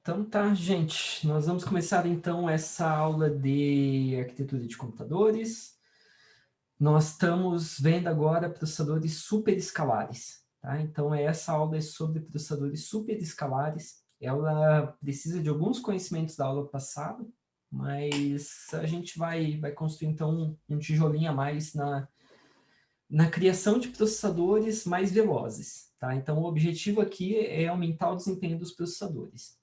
Então tá, gente, nós vamos começar então essa aula de arquitetura de computadores. Nós estamos vendo agora processadores superescalares, tá? Então essa aula é sobre processadores superescalares. Ela precisa de alguns conhecimentos da aula passada, mas a gente vai construir então um tijolinho a mais na criação de processadores mais velozes, tá? Então o objetivo aqui é aumentar o desempenho dos processadores.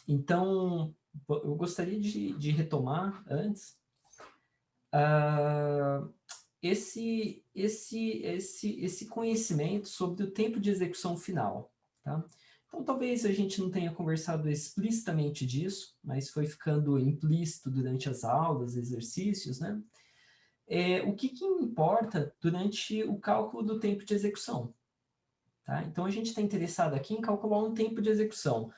Então, eu gostaria de retomar antes uh, esse conhecimento sobre o tempo de execução final. Tá? Então, talvez a gente não tenha conversado explicitamente disso, mas foi ficando implícito durante as aulas, exercícios, né? O que importa durante o cálculo do tempo de execução. Tá? Então, a gente está interessado aqui em calcular um tempo de execução.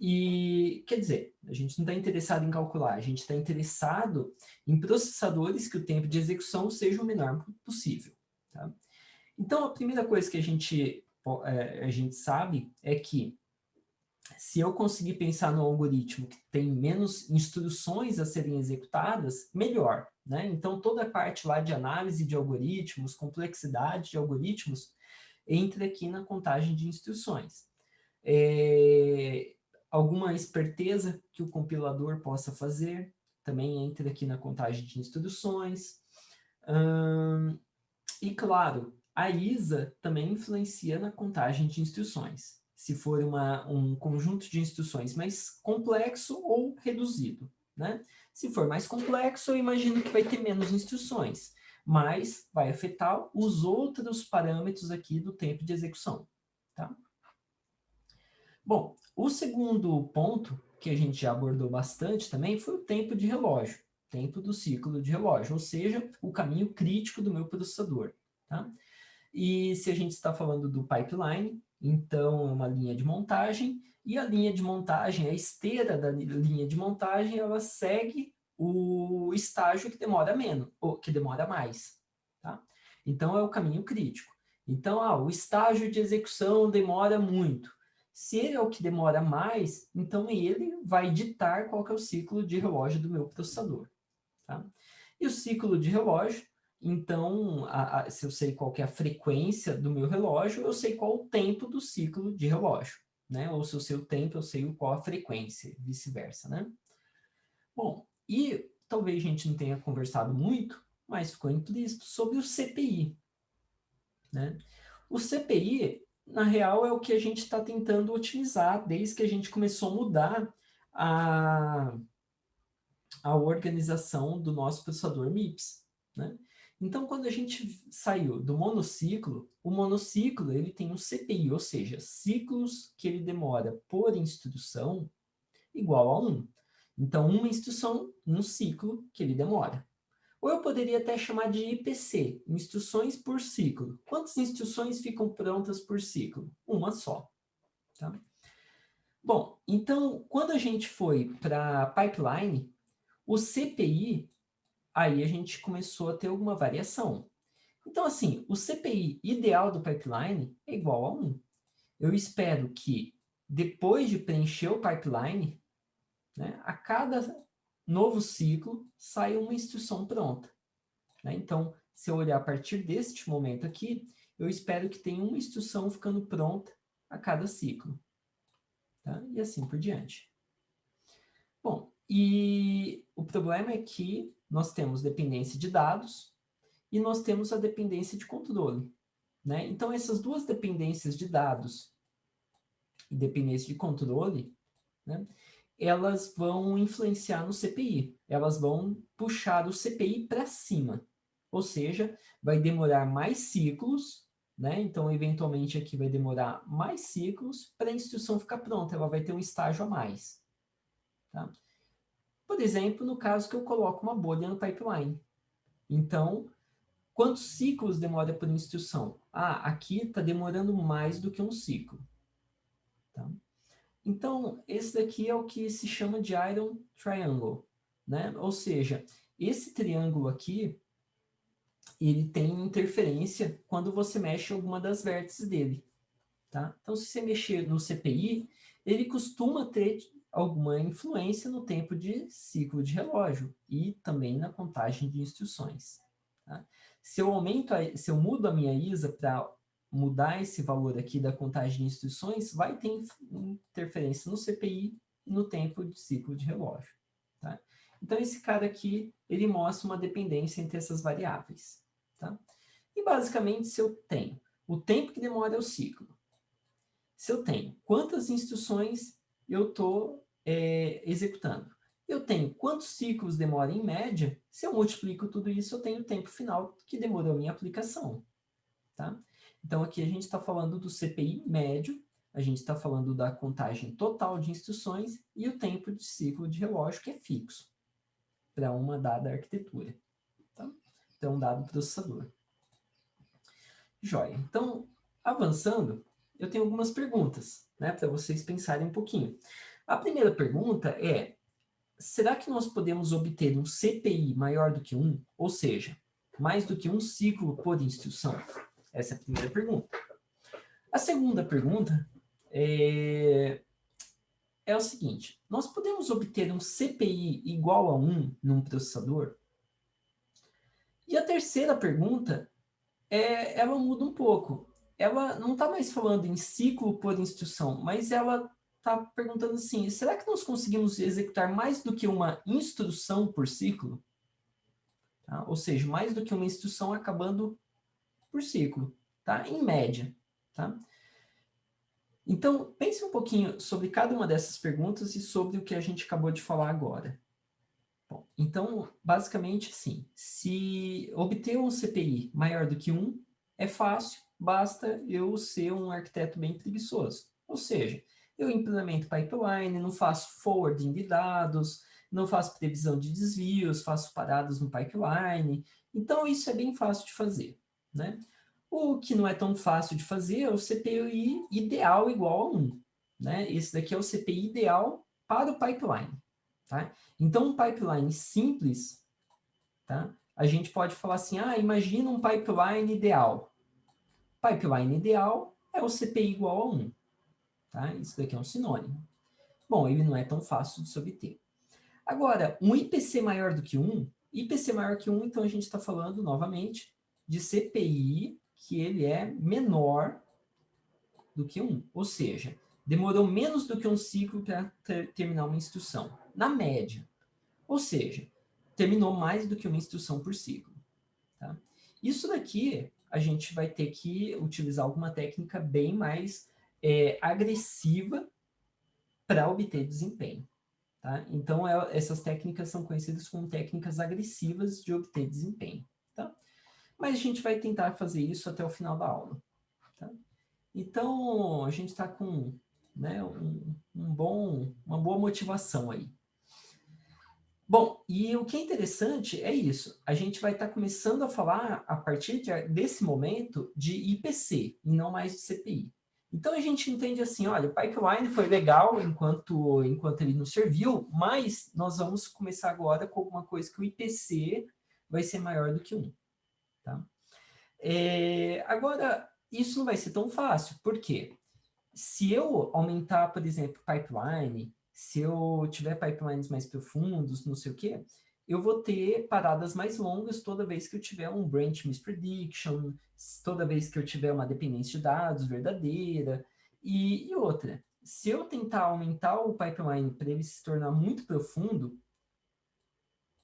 E, quer dizer, a gente não está interessado em calcular, a gente está interessado em processadores que o tempo de execução seja o menor possível. Tá? Então, a primeira coisa que a gente sabe é que se eu conseguir pensar no algoritmo que tem menos instruções a serem executadas, melhor. Né? Então, toda a parte lá de análise de algoritmos, complexidade de algoritmos, entra aqui na contagem de instruções. Alguma esperteza que o compilador possa fazer, também entra aqui na contagem de instruções. E, claro, a ISA também influencia na contagem de instruções, se for um conjunto de instruções mais complexo ou reduzido. Né? Se for mais complexo, eu imagino que vai ter menos instruções, mas vai afetar os outros parâmetros aqui do tempo de execução. Tá? Bom, o segundo ponto, que a gente já abordou bastante também, foi o tempo de relógio, tempo do ciclo de relógio, ou seja, o caminho crítico do meu processador. Tá? E se a gente está falando do pipeline, então é uma linha de montagem, e a linha de montagem, a esteira da linha de montagem, ela segue o estágio que demora menos, ou que demora mais. Tá? Então é o caminho crítico. Então, o estágio de execução demora muito. Se ele é o que demora mais, então ele vai ditar qual que é o ciclo de relógio do meu processador. Tá? E o ciclo de relógio, então, se eu sei qual que é a frequência do meu relógio, eu sei qual o tempo do ciclo de relógio. Né? Ou se eu sei o tempo, eu sei qual a frequência, vice-versa. Né? Bom, e talvez a gente não tenha conversado muito, mas ficou implícito sobre o CPI. Né? O CPI, na real, é o que a gente está tentando otimizar desde que a gente começou a mudar a organização do nosso processador MIPS. Né? Então, quando a gente saiu do monociclo, o monociclo ele tem um CPI, ou seja, ciclos que ele demora por instrução igual a 1. Então, uma instrução, um ciclo que ele demora. Ou eu poderia até chamar de IPC, instruções por ciclo. Quantas instruções ficam prontas por ciclo? Uma só. Tá? Bom, então, quando a gente foi para pipeline, o CPI, aí a gente começou a ter alguma variação. Então, assim, o CPI ideal do pipeline é igual a 1. Eu espero que, depois de preencher o pipeline, né, a cada novo ciclo saia uma instrução pronta. Né? Então, se eu olhar a partir deste momento aqui, eu espero que tenha uma instrução ficando pronta a cada ciclo. Tá? E assim por diante. Bom, e o problema é que nós temos dependência de dados e nós temos a dependência de controle. Né? Então, essas duas dependências de dados e dependência de controle, né, elas vão influenciar no CPI. Elas vão puxar o CPI para cima. Ou seja, vai demorar mais ciclos, né? Então, eventualmente, aqui vai demorar mais ciclos para a instrução ficar pronta. Ela vai ter um estágio a mais. Tá? Por exemplo, no caso que eu coloco uma bolha no pipeline. Então, quantos ciclos demora por instrução? Aqui está demorando mais do que um ciclo. Tá? Então, esse daqui é o que se chama de Iron Triangle. Né? Ou seja, esse triângulo aqui, ele tem interferência quando você mexe em alguma das vértices dele. Tá? Então, se você mexer no CPI, ele costuma ter alguma influência no tempo de ciclo de relógio e também na contagem de instruções. Tá? Se eu mudo a minha ISA para mudar esse valor aqui da contagem de instruções, vai ter interferência no CPI e no tempo de ciclo de relógio. Tá? Então, esse cara aqui, ele mostra uma dependência entre essas variáveis. Tá? E, basicamente, se eu tenho o tempo que demora o ciclo, se eu tenho quantas instruções eu estou executando, eu tenho quantos ciclos demora em média, se eu multiplico tudo isso, eu tenho o tempo final que demorou a minha aplicação. Tá? Então, aqui a gente está falando do CPI médio, a gente está falando da contagem total de instruções e o tempo de ciclo de relógio, que é fixo para uma dada arquitetura. Tá? Então, um dado processador. Joia. Então, avançando, eu tenho algumas perguntas, né, para vocês pensarem um pouquinho. A primeira pergunta é, será que nós podemos obter um CPI maior do que 1? Ou seja, mais do que um ciclo por instrução? Essa é a primeira pergunta. A segunda pergunta é o seguinte, nós podemos obter um CPI igual a 1 num processador? E a terceira pergunta, ela muda um pouco. Ela não está mais falando em ciclo por instrução, mas ela está perguntando assim, será que nós conseguimos executar mais do que uma instrução por ciclo? Tá? Ou seja, mais do que uma instrução acabando por ciclo, tá? Em média. Tá? Então, pense um pouquinho sobre cada uma dessas perguntas e sobre o que a gente acabou de falar agora. Bom, então, basicamente, sim. Se obter um CPI maior do que 1, é fácil, basta eu ser um arquiteto bem preguiçoso. Ou seja, eu implemento pipeline, não faço forwarding de dados, não faço previsão de desvios, faço paradas no pipeline. Então, isso é bem fácil de fazer, né? O que não é tão fácil de fazer é o CPI ideal igual a 1. Né? Esse daqui é o CPI ideal para o pipeline. Tá? Então, um pipeline simples, tá? A gente pode falar assim, imagina um pipeline ideal. Pipeline ideal é o CPI igual a 1. Tá? Isso daqui é um sinônimo. Bom, ele não é tão fácil de se obter. Agora, um IPC maior do que 1, IPC maior que 1, então a gente está falando, novamente, de CPI que ele é menor do que 1. Ou seja, demorou menos do que um ciclo para terminar uma instrução, na média. Ou seja, terminou mais do que uma instrução por ciclo. Tá? Isso daqui, a gente vai ter que utilizar alguma técnica bem mais agressiva para obter desempenho. Tá? Então, essas técnicas são conhecidas como técnicas agressivas de obter desempenho. Tá? Mas a gente vai tentar fazer isso até o final da aula. Tá? Então, a gente está com, né, uma boa motivação aí. Bom, e o que é interessante é isso. A gente vai estar começando a falar, a partir desse momento, de IPC, e não mais de CPI. Então, a gente entende assim, olha, o pipeline foi legal enquanto ele nos serviu, mas nós vamos começar agora com alguma coisa que o IPC vai ser maior do que 1. Tá? Agora, isso não vai ser tão fácil. Por quê? Se eu aumentar, por exemplo, pipeline, se eu tiver pipelines mais profundos, não sei o quê, eu vou ter paradas mais longas toda vez que eu tiver um branch misprediction, toda vez que eu tiver uma dependência de dados verdadeira. E outra, se eu tentar aumentar o pipeline para ele se tornar muito profundo,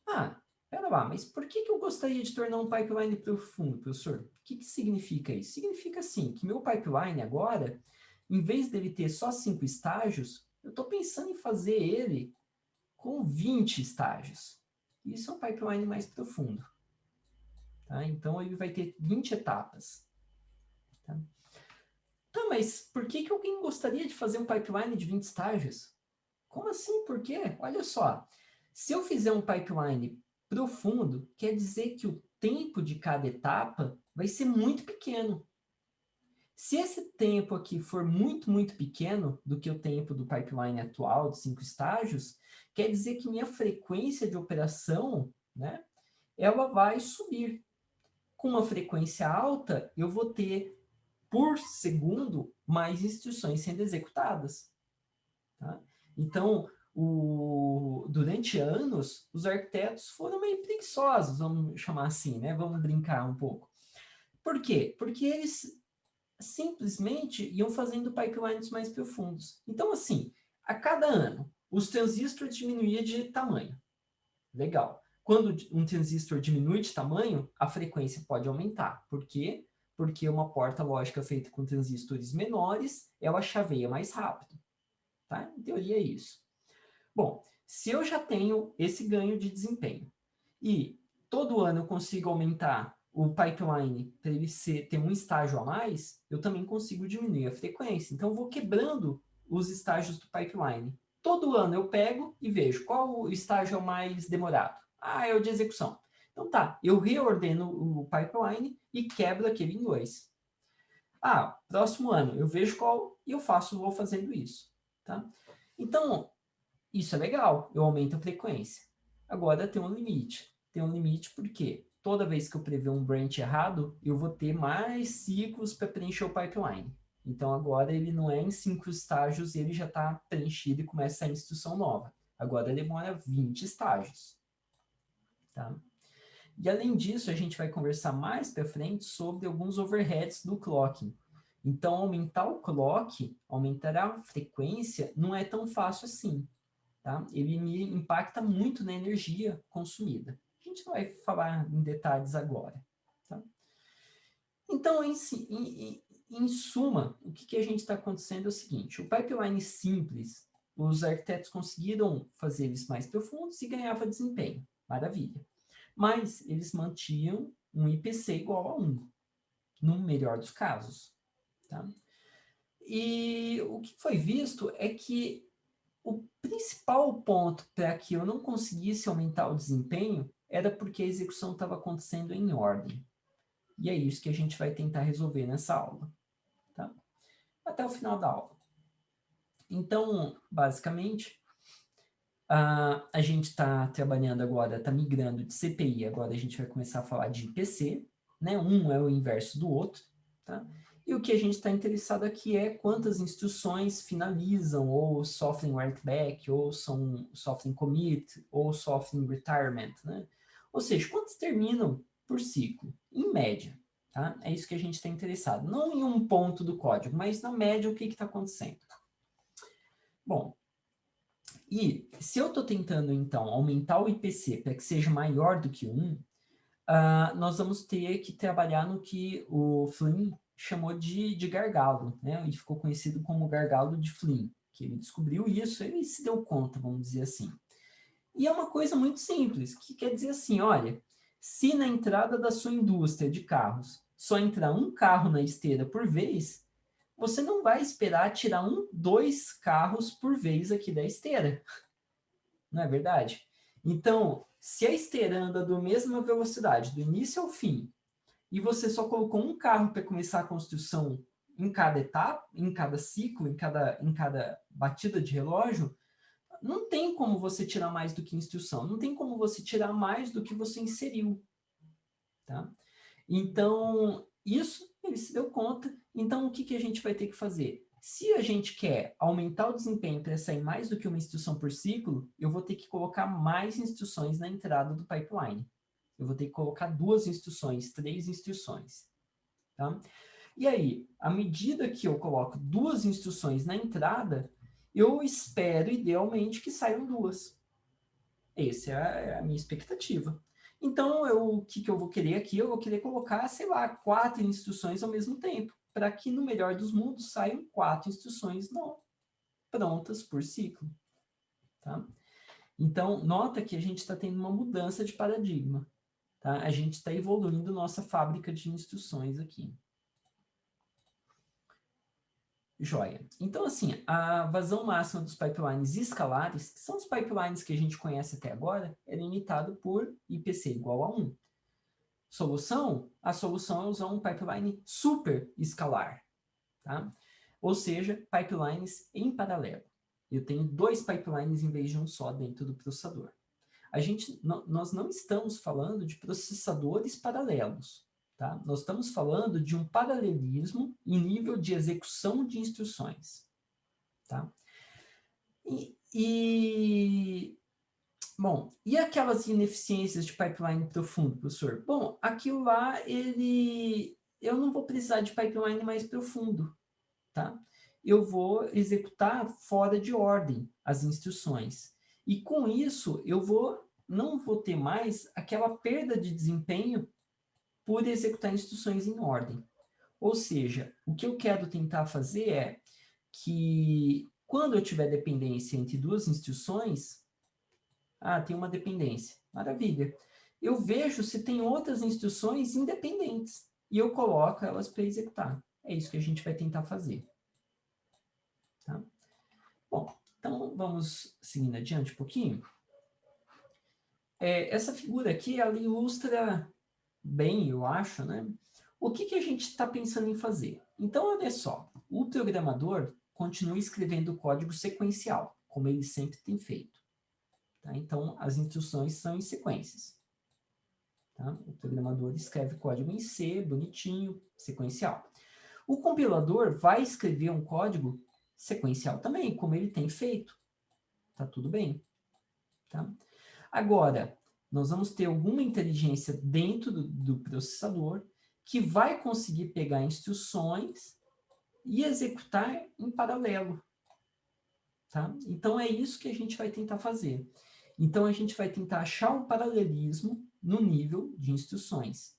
pera lá, mas por que eu gostaria de tornar um pipeline profundo, professor? O que significa isso? Significa, assim, que meu pipeline agora, em vez dele ter só 5 estágios, eu estou pensando em fazer ele com 20 estágios. Isso é um pipeline mais profundo. Tá? Então, ele vai ter 20 etapas. Tá? Mas por que alguém gostaria de fazer um pipeline de 20 estágios? Como assim? Por quê? Olha só, se eu fizer um pipeline profundo, quer dizer que o tempo de cada etapa vai ser muito pequeno. Se esse tempo aqui for muito, muito pequeno do que o tempo do pipeline atual, de 5 estágios, quer dizer que minha frequência de operação, né, ela vai subir. Com uma frequência alta, eu vou ter, por segundo, mais instruções sendo executadas. Tá? Então, durante anos, os arquitetos foram meio preguiçosos, vamos chamar assim, né? Vamos brincar um pouco. Por quê? Porque eles simplesmente iam fazendo pipelines mais profundos. Então, assim, a cada ano, os transistores diminuíam de tamanho. Legal. Quando um transistor diminui de tamanho, a frequência pode aumentar. Por quê? Porque uma porta lógica feita com transistores menores, ela chaveia mais rápido. Tá? Em teoria é isso. Bom, se eu já tenho esse ganho de desempenho e todo ano eu consigo aumentar o pipeline para ele ter um estágio a mais, eu também consigo diminuir a frequência. Então, eu vou quebrando os estágios do pipeline. Todo ano eu pego e vejo qual o estágio mais demorado. Ah, é o de execução. Então tá, eu reordeno o pipeline e quebro aquele em dois. Ah, próximo ano eu vejo qual e eu vou fazendo isso. Tá? Então, isso é legal, eu aumento a frequência. Agora tem um limite. Tem um limite porque toda vez que eu prever um branch errado, eu vou ter mais ciclos para preencher o pipeline. Então agora ele não é em 5 estágios, ele já está preenchido e começa a instrução nova. Agora demora 20 estágios. Tá? E além disso, a gente vai conversar mais para frente sobre alguns overheads do clocking. Então, aumentar o clock, aumentar a frequência, não é tão fácil assim. Tá? Ele me impacta muito na energia consumida. A gente não vai falar em detalhes agora. Tá? Então, em suma, o que a gente está acontecendo é o seguinte, o pipeline simples, os arquitetos conseguiram fazer eles mais profundos e ganhava desempenho. Maravilha. Mas eles mantinham um IPC igual a 1, no melhor dos casos. Tá? E o que foi visto é que o principal ponto para que eu não conseguisse aumentar o desempenho era porque a execução estava acontecendo em ordem. E é isso que a gente vai tentar resolver nessa aula. Tá? Até o final da aula. Então, basicamente, a gente está trabalhando agora, está migrando de CPI, agora a gente vai começar a falar de IPC, né? Um é o inverso do outro, tá? E o que a gente está interessado aqui é quantas instruções finalizam, ou sofrem write-back, ou sofrem commit, ou sofrem retirement, né? Ou seja, quantas terminam por ciclo, em média, tá? É isso que a gente está interessado. Não em um ponto do código, mas na média o que está acontecendo. Bom, e se eu estou tentando, então, aumentar o IPC para que seja maior do que 1, nós vamos ter que trabalhar no que o Flynn chamou de gargalo, né? E ficou conhecido como gargalo de Flynn, que ele descobriu isso, ele se deu conta, vamos dizer assim. E é uma coisa muito simples, que quer dizer assim, olha, se na entrada da sua indústria de carros só entrar um carro na esteira por vez, você não vai esperar tirar 2 carros por vez aqui da esteira. Não é verdade? Então, se a esteira anda da mesma velocidade, do início ao fim, e você só colocou um carro para começar a construção em cada etapa, em cada ciclo, em cada batida de relógio, não tem como você tirar mais do que instrução, não tem como você tirar mais do que você inseriu. Tá? Então, isso ele se deu conta. Então, o que a gente vai ter que fazer? Se a gente quer aumentar o desempenho para sair mais do que uma instrução por ciclo, eu vou ter que colocar mais instruções na entrada do pipeline. Eu vou ter que colocar 2 instruções, 3 instruções. Tá? E aí, à medida que eu coloco 2 instruções na entrada, eu espero, idealmente, que saiam 2. Essa é a minha expectativa. Então, o que eu vou querer aqui? Eu vou querer colocar, sei lá, 4 instruções ao mesmo tempo, para que no melhor dos mundos saiam 4 instruções prontas por ciclo. Tá? Então, nota que a gente está tendo uma mudança de paradigma. Tá? A gente está evoluindo nossa fábrica de instruções aqui. Joia. Então, assim, a vazão máxima dos pipelines escalares, que são os pipelines que a gente conhece até agora, é limitado por IPC igual a 1. Solução? A solução é usar um pipeline super escalar, tá? Ou seja, pipelines em paralelo. Eu tenho 2 pipelines em vez de um só dentro do processador. Nós não estamos falando de processadores paralelos, tá? Nós estamos falando de um paralelismo em nível de execução de instruções, tá? Bom, e aquelas ineficiências de pipeline profundo, professor? Bom, aquilo lá, eu não vou precisar de pipeline mais profundo, tá? Eu vou executar fora de ordem as instruções. E com isso, não vou ter mais aquela perda de desempenho por executar instruções em ordem. Ou seja, o que eu quero tentar fazer é que quando eu tiver dependência entre duas instruções, tem uma dependência, maravilha. Eu vejo se tem outras instruções independentes e eu coloco elas para executar. É isso que a gente vai tentar fazer. Tá? Bom, então vamos seguindo adiante um pouquinho. Essa figura aqui, ela ilustra bem, eu acho, né? O que a gente está pensando em fazer? Então, olha só, o programador continua escrevendo o código sequencial, como ele sempre tem feito. Tá? Então, as instruções são em sequências. Tá? O programador escreve código em C, bonitinho, sequencial. O compilador vai escrever um código sequencial também, como ele tem feito. Tá tudo bem. Tá? Agora, nós vamos ter alguma inteligência dentro do processador que vai conseguir pegar instruções e executar em paralelo. Tá? Então, é isso que a gente vai tentar fazer. Então, a gente vai tentar achar um paralelismo no nível de instruções,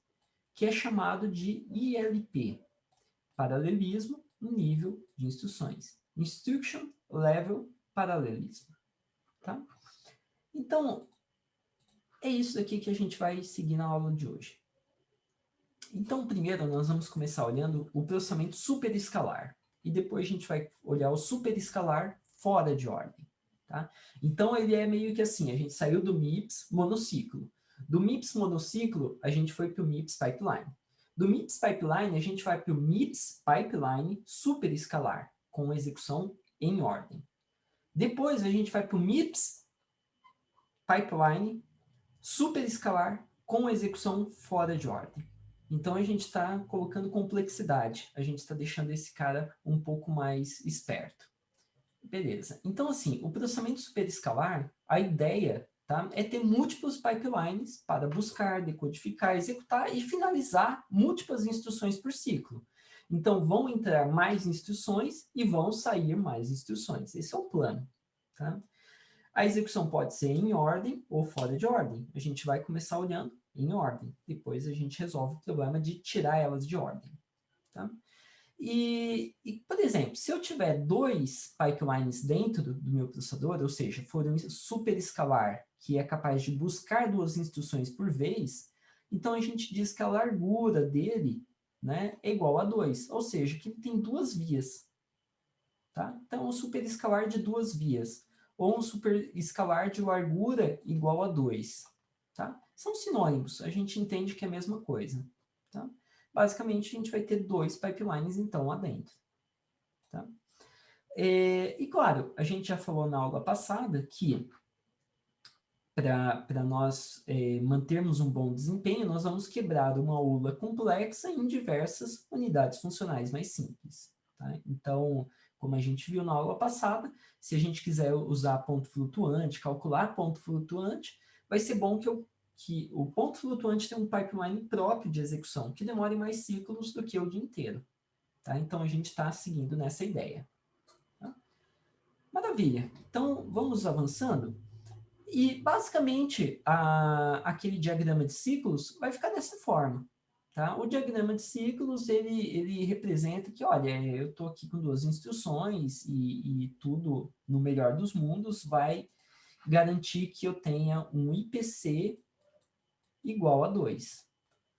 que é chamado de ILP, paralelismo no nível de instruções. Instruction Level Parallelism. Tá? Então, é isso daqui que a gente vai seguir na aula de hoje. Então, primeiro, nós vamos começar olhando o processamento superescalar. E depois a gente vai olhar o superescalar fora de ordem. Tá? Então, ele é meio que assim, a gente saiu do MIPS monociclo. Do MIPS monociclo, a gente foi para o MIPS pipeline. Do MIPS pipeline, a gente vai para o MIPS pipeline superescalar, com execução em ordem. Depois, a gente vai para o MIPS pipeline superescalar com execução fora de ordem. Então, a gente está colocando complexidade. A gente está deixando esse cara um pouco mais esperto. Beleza. Então, assim, o processamento superescalar, a ideia, tá, é ter múltiplos pipelines para buscar, decodificar, executar e finalizar múltiplas instruções por ciclo. Então, vão entrar mais instruções e vão sair mais instruções. Esse é o plano. Tá? A execução pode ser em ordem ou fora de ordem. A gente vai começar olhando em ordem. Depois a gente resolve o problema de tirar elas de ordem. Tá? Por exemplo, se eu tiver dois pipelines dentro do meu processador, ou seja, for um superescalar que é capaz de buscar duas instruções por vez, então a gente diz que a largura dele, né, é igual a 2, ou seja, que ele tem duas vias. Tá? Então, um superescalar de duas vias, ou um superescalar de largura igual a 2. Tá? São sinônimos, a gente entende que é a mesma coisa. Tá? Basicamente, a gente vai ter dois pipelines, então, lá dentro. Tá? E, claro, a gente já falou na aula passada que para nós mantermos um bom desempenho, nós vamos quebrar uma ULA complexa em diversas unidades funcionais mais simples. Tá? Então, como a gente viu na aula passada, se a gente quiser usar ponto flutuante, calcular ponto flutuante, vai ser bom que o ponto flutuante tenha um pipeline próprio de execução, que demore mais ciclos do que o dia inteiro. Tá? Então, a gente está seguindo nessa ideia. Tá? Maravilha. Então, vamos avançando. E, basicamente, aquele diagrama de ciclos vai ficar dessa forma. Tá? O diagrama de ciclos, ele representa que, olha, eu estou aqui com duas instruções e tudo, no melhor dos mundos, vai garantir que eu tenha um IPC igual a 2.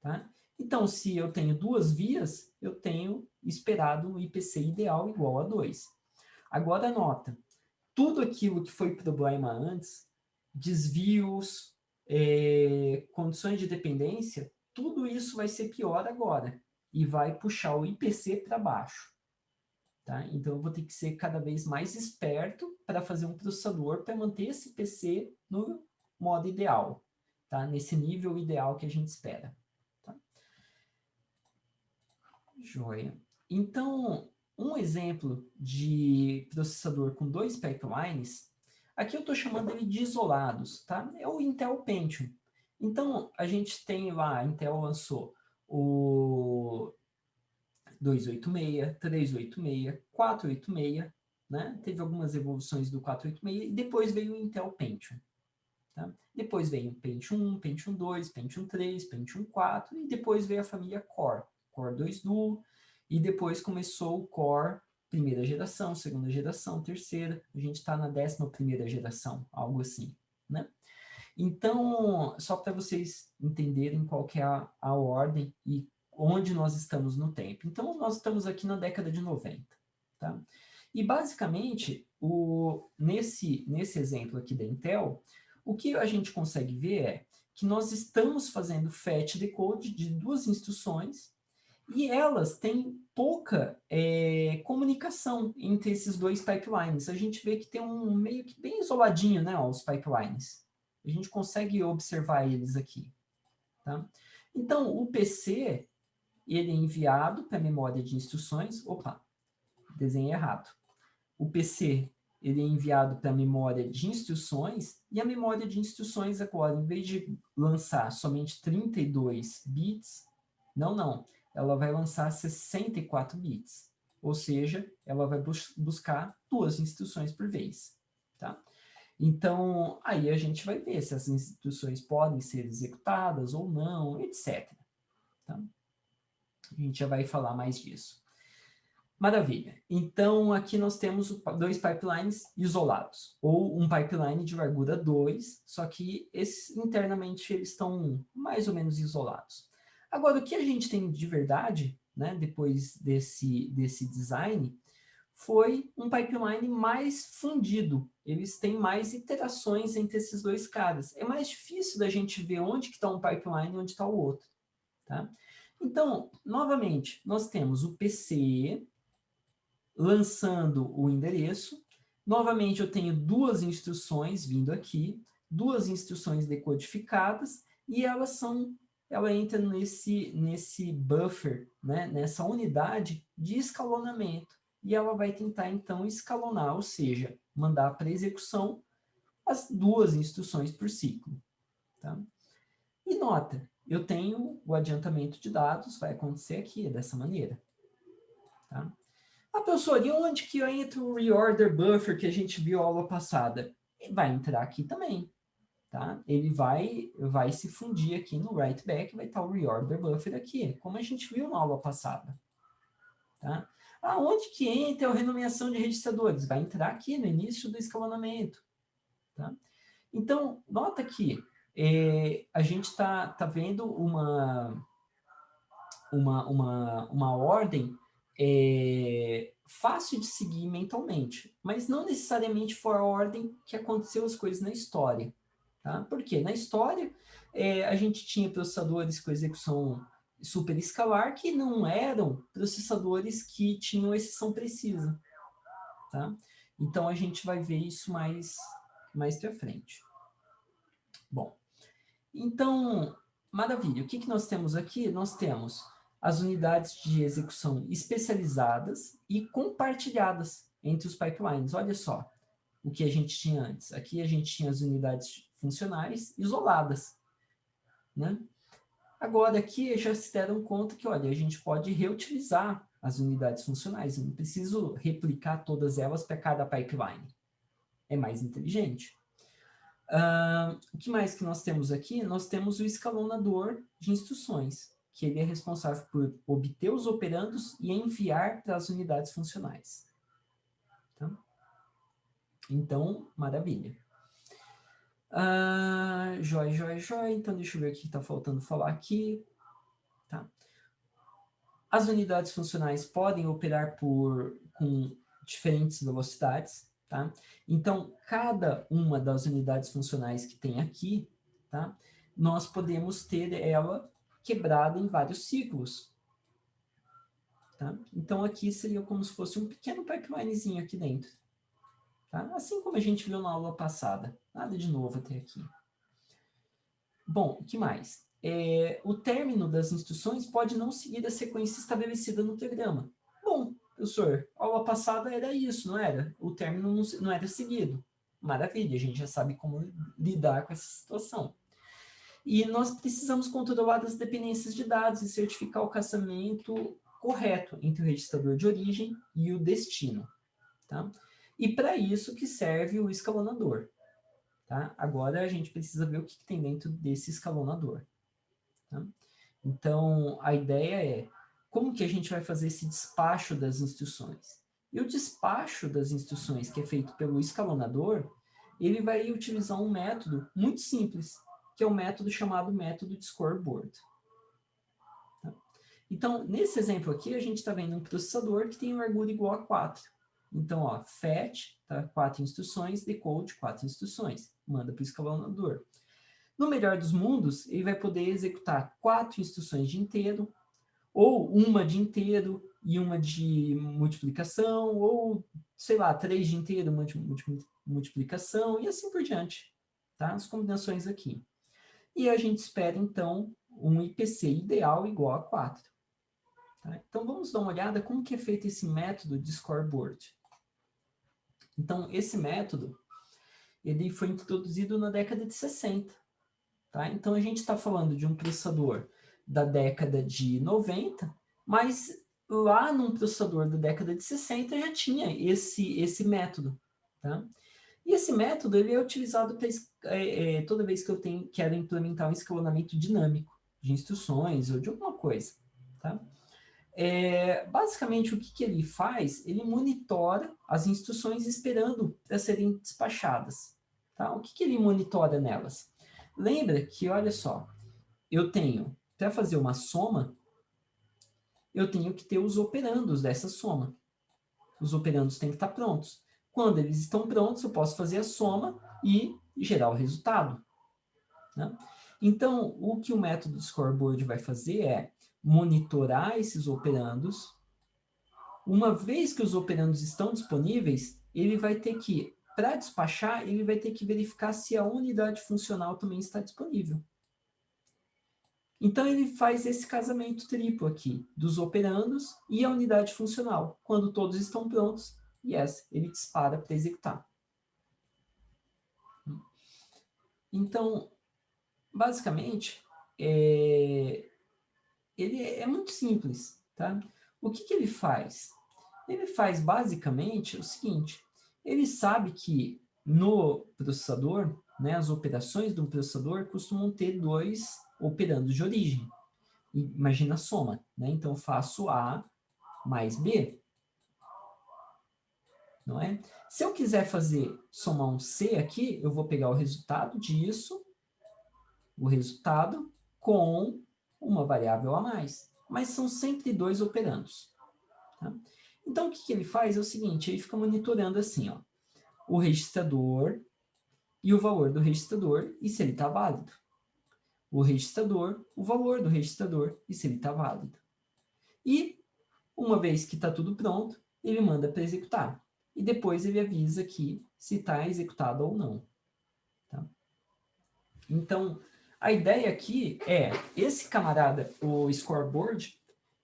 Tá? Então, se eu tenho duas vias, eu tenho esperado um IPC ideal igual a 2. Agora, nota, tudo aquilo que foi problema antes, desvios, condições de dependência, tudo isso vai ser pior agora e vai puxar o IPC para baixo. Tá? Então, eu vou ter que ser cada vez mais esperto para fazer um processador para manter esse IPC no modo ideal, tá? Nesse nível ideal que a gente espera. Tá? Joia. Então, um exemplo de processador com 2 pipelines, aqui eu estou chamando ele de isolados, tá? É o Intel Pentium. Então, a gente tem lá, a Intel lançou o 286, 386, 486, né? Teve algumas evoluções do 486 e depois veio o Intel Pentium. Tá? Depois veio o Pentium 1, Pentium 2, Pentium 3, Pentium 4 e depois veio a família Core, Core 2 Duo, e depois começou o Core primeira geração, segunda geração, terceira, a gente está na 11ª geração, algo assim, né? Então, só para vocês entenderem qual que é a ordem e onde nós estamos no tempo. Então, nós estamos aqui na década de 90, tá? E, basicamente, nesse exemplo aqui da Intel, o que a gente consegue ver é que nós estamos fazendo fetch decode de 2 instruções e elas têm pouca comunicação entre esses 2 pipelines. A gente vê que tem um meio que bem isoladinho, né, os pipelines. A gente consegue observar eles aqui. Tá? Então, o PC, ele é enviado para a memória de instruções. Opa, desenho errado. O PC, ele é enviado para a memória de instruções, e a memória de instruções agora, em vez de lançar somente 32 bits, não, ela vai lançar 64 bits. Ou seja, ela vai buscar 2 instruções por vez. Tá? Então, aí a gente vai ver se as instruções podem ser executadas ou não, etc. Tá? A gente já vai falar mais disso. Maravilha. Então, aqui nós temos 2 pipelines isolados, ou um pipeline de largura 2, só que internamente eles estão mais ou menos isolados. Agora, o que a gente tem de verdade, né, depois desse design, foi um pipeline mais fundido. Eles têm mais iterações entre esses 2 caras. É mais difícil da gente ver onde que está um pipeline e onde está o outro. Tá? Então, novamente, nós temos o PC lançando o endereço. Novamente, eu tenho 2 instruções vindo aqui, 2 instruções decodificadas, e ela entra nesse buffer, né, nessa unidade de escalonamento, e ela vai tentar, então, escalonar, ou seja, mandar para execução as 2 instruções por ciclo. Tá? E nota, eu tenho o adiantamento de dados, vai acontecer aqui, dessa maneira. Tá? A professora, e onde que entra o reorder buffer que a gente viu a aula passada? Ele vai entrar aqui também. Tá? Ele vai se fundir aqui no write back, vai estar o reorder buffer aqui, como a gente viu na aula passada. Tá? Aonde que entra a renomeação de registradores? Vai entrar aqui no início do escalonamento. Tá? Então, nota que a gente está vendo uma ordem fácil de seguir mentalmente, mas não necessariamente foi a ordem que aconteceu as coisas na história. Tá? Por quê? Na história, a gente tinha processadores com execução super escalar que não eram processadores que tinham exceção precisa. Tá? Então, a gente vai ver isso mais para frente. Bom, então, maravilha. O que nós temos aqui? Nós temos as unidades de execução especializadas e compartilhadas entre os pipelines. Olha só o que a gente tinha antes. Aqui a gente tinha as unidades funcionais isoladas. Né? Agora, aqui já se deram conta que, olha, a gente pode reutilizar as unidades funcionais. Eu não preciso replicar todas elas para cada pipeline. É mais inteligente. O que mais que nós temos aqui? Nós temos o escalonador de instruções, que ele é responsável por obter os operandos e enviar para as unidades funcionais. Tá? Então, maravilha. Joia. Então, deixa eu ver o que está faltando falar aqui. Tá? As unidades funcionais podem operar com diferentes velocidades. Tá? Então, cada uma das unidades funcionais que tem aqui, tá? Nós podemos ter ela quebrada em vários ciclos. Tá? Então, aqui seria como se fosse um pequeno pipelinezinho aqui dentro. Tá? Assim como a gente viu na aula passada. Nada de novo até aqui. Bom, o que mais? O término das instruções pode não seguir a sequência estabelecida no diagrama. Bom, professor, a aula passada era isso, não era? O término não era seguido. Maravilha, a gente já sabe como lidar com essa situação. E nós precisamos controlar as dependências de dados e certificar o casamento correto entre o registrador de origem e o destino. Tá? E para isso que serve o escalonador. Tá? Agora a gente precisa ver o que tem dentro desse escalonador. Tá? Então, a ideia é como que a gente vai fazer esse despacho das instruções. E o despacho das instruções que é feito pelo escalonador, ele vai utilizar um método muito simples, que é o método chamado método de scoreboard. Tá? Então, nesse exemplo aqui, a gente está vendo um processador que tem um argumento igual a 4. Então, ó, fetch, tá? 4 instruções, decode, 4 instruções. Manda para o escalonador. No melhor dos mundos, ele vai poder executar 4 instruções de inteiro, ou uma de inteiro e uma de multiplicação, ou, sei lá, 3 de inteiro, uma de multiplicação, e assim por diante. Tá? As combinações aqui. E a gente espera, então, um IPC ideal igual a 4. Tá? Então, vamos dar uma olhada como que é feito esse método de scoreboard. Então, esse método, ele foi introduzido na década de 60. Tá? Então, a gente está falando de um processador da década de 90, mas lá num processador da década de 60 já tinha esse método. Tá? E esse método ele é utilizado pra, toda vez que eu quero implementar um escalonamento dinâmico de instruções ou de alguma coisa. Tá? Basicamente, o que ele faz? Ele monitora as instruções esperando para serem despachadas. Tá? O que ele monitora nelas? Lembra que, olha só, eu tenho, para fazer uma soma, eu tenho que ter os operandos dessa soma. Os operandos têm que estar prontos. Quando eles estão prontos, eu posso fazer a soma e gerar o resultado. Né? Então, o que o método scoreboard vai fazer é monitorar esses operandos. Uma vez que os operandos estão disponíveis, ele vai ter que, para despachar, ele vai ter que verificar se a unidade funcional também está disponível. Então, ele faz esse casamento triplo aqui, dos operandos e a unidade funcional. Quando todos estão prontos, yes, ele dispara para executar. Então, basicamente, ele é muito simples. Tá? O que ele faz? Ele faz basicamente o seguinte, ele sabe que no processador, né, as operações do processador costumam ter 2 operandos de origem. Imagina a soma, né? Então, eu faço A mais B. Não é? Se eu quiser somar um C aqui, eu vou pegar o resultado disso, o resultado com uma variável a mais. Mas são sempre 2 operandos. Tá? Então, o que ele faz é o seguinte, ele fica monitorando assim, ó, o registrador e o valor do registrador e se ele está válido. O registrador, o valor do registrador e se ele está válido. E, uma vez que está tudo pronto, ele manda para executar. E depois ele avisa aqui se está executado ou não. Tá? Então, a ideia aqui é, esse camarada, o scoreboard,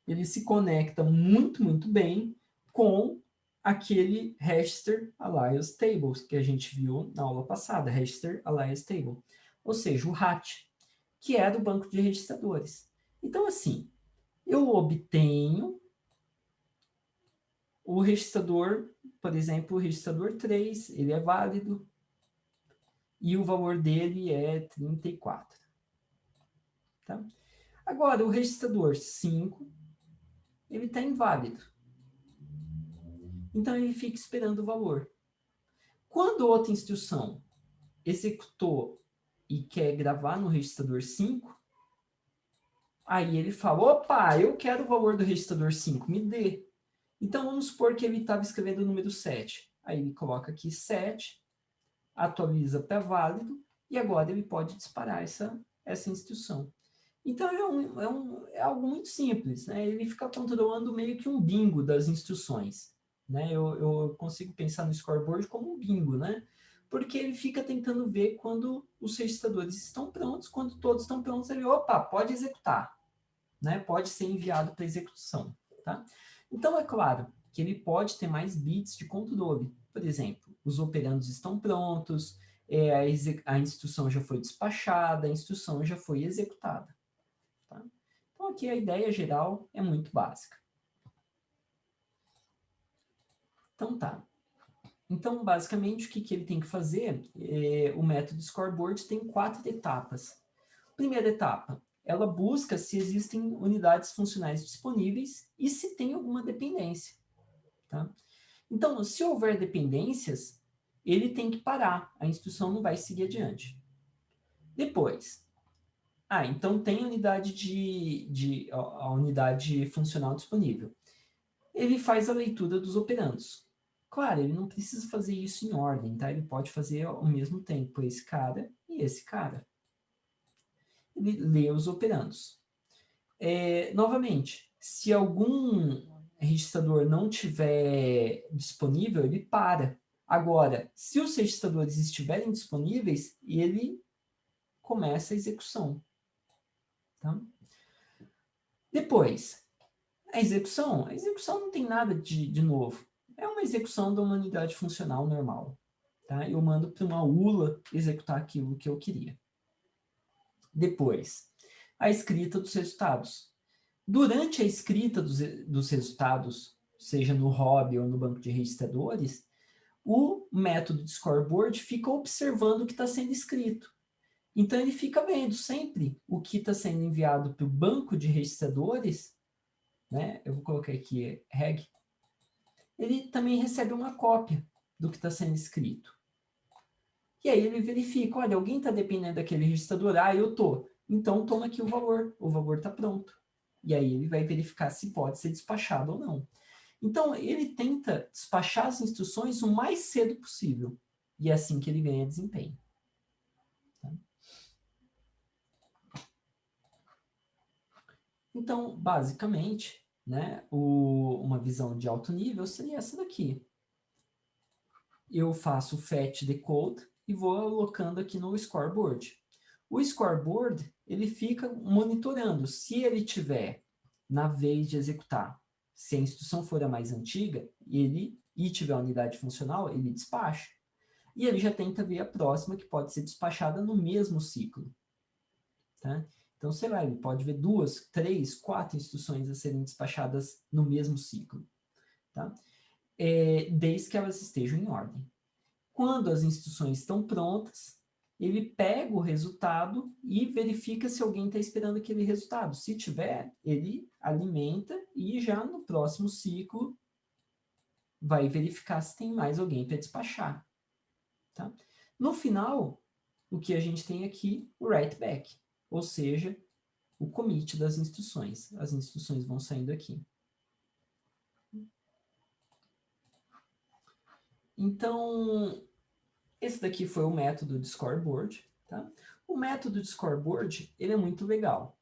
ele se conecta muito, muito bem com aquele Register Alias Tables que a gente viu na aula passada, Register Alias Table. Ou seja, o RAT, que é do banco de registradores. Então, assim, eu obtenho o registrador, por exemplo, o registrador 3, ele é válido, e o valor dele é 34. Tá? Agora, o registrador 5, ele está inválido. Então, ele fica esperando o valor. Quando outra instrução executou e quer gravar no registrador 5, aí ele fala, opa, eu quero o valor do registrador 5, me dê. Então, vamos supor que ele estava escrevendo o número 7. Aí ele coloca aqui 7, atualiza para válido, e agora ele pode disparar essa instrução. Então, é algo muito simples, né? Ele fica controlando meio que um bingo das instruções. Né? Eu consigo pensar no scoreboard como um bingo, né? Porque ele fica tentando ver quando os registradores estão prontos, quando todos estão prontos, ele, opa, pode executar. Né? Pode ser enviado para execução. Tá? Então, é claro que ele pode ter mais bits de controle. Por exemplo, os operandos estão prontos, a instrução já foi despachada, a instrução já foi executada. Tá? Então, aqui a ideia geral é muito básica. Então, tá. Então, basicamente, o que ele tem que fazer? O método scoreboard tem 4 etapas. Primeira etapa, ela busca se existem unidades funcionais disponíveis e se tem alguma dependência. Tá? Então, se houver dependências, ele tem que parar, a instrução não vai seguir adiante. Depois, então tem a unidade funcional disponível. Ele faz a leitura dos operandos. Claro, ele não precisa fazer isso em ordem, tá? Ele pode fazer ao mesmo tempo esse cara e esse cara. Ele lê os operandos. Novamente, se algum registrador não estiver disponível, ele para. Agora, se os registradores estiverem disponíveis, ele começa a execução. Tá? Depois, a execução não tem nada de novo. É uma execução de uma unidade funcional normal. Tá? Eu mando para uma ULA executar aquilo que eu queria. Depois, a escrita dos resultados. Durante a escrita dos resultados, seja no hobby ou no banco de registradores, o método de scoreboard fica observando o que está sendo escrito. Então, ele fica vendo sempre o que está sendo enviado para o banco de registradores, né? Eu vou colocar aqui reg. Ele também recebe uma cópia do que está sendo escrito. E aí ele verifica, olha, alguém está dependendo daquele registrador? Eu estou. Então, toma aqui o valor está pronto. E aí ele vai verificar se pode ser despachado ou não. Então, ele tenta despachar as instruções o mais cedo possível. E é assim que ele ganha desempenho. Tá? Então, basicamente, né, uma visão de alto nível seria essa daqui. Eu faço o fetch decode e vou alocando aqui no scoreboard. O scoreboard, ele fica monitorando. Se ele tiver na vez de executar, se a instrução for a mais antiga, e tiver a unidade funcional, ele despacha. E ele já tenta ver a próxima, que pode ser despachada no mesmo ciclo. Tá? Então, sei lá, ele pode ver 2, 3, 4 instruções a serem despachadas no mesmo ciclo. Tá? Desde que elas estejam em ordem. Quando as instruções estão prontas, ele pega o resultado e verifica se alguém está esperando aquele resultado. Se tiver, ele alimenta e já no próximo ciclo vai verificar se tem mais alguém para despachar. Tá? No final, o que a gente tem aqui, o write back, ou seja, o commit das instruções. As instruções vão saindo aqui. Então, esse daqui foi o método de scoreboard. Tá? O método de scoreboard, ele é muito legal.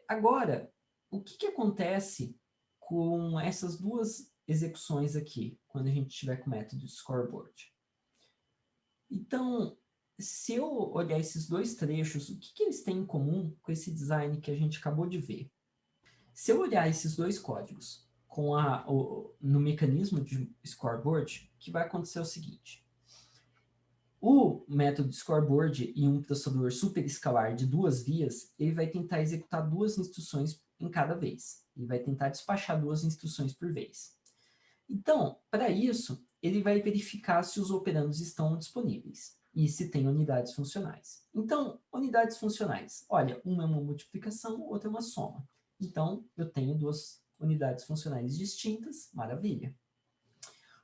Agora, o que acontece com essas duas execuções aqui, quando a gente tiver com o método de scoreboard? Então, se eu olhar esses dois trechos, o que eles têm em comum com esse design que a gente acabou de ver? Se eu olhar esses dois códigos no mecanismo de scoreboard, o que vai acontecer é o seguinte. O método scoreboard em um processador superescalar de 2 vias, ele vai tentar executar 2 instruções em cada vez. Ele vai tentar despachar 2 instruções por vez. Então, para isso, ele vai verificar se os operandos estão disponíveis e se tem unidades funcionais. Então, unidades funcionais. Olha, uma é uma multiplicação, outra é uma soma. Então, eu tenho 2 unidades funcionais distintas, maravilha.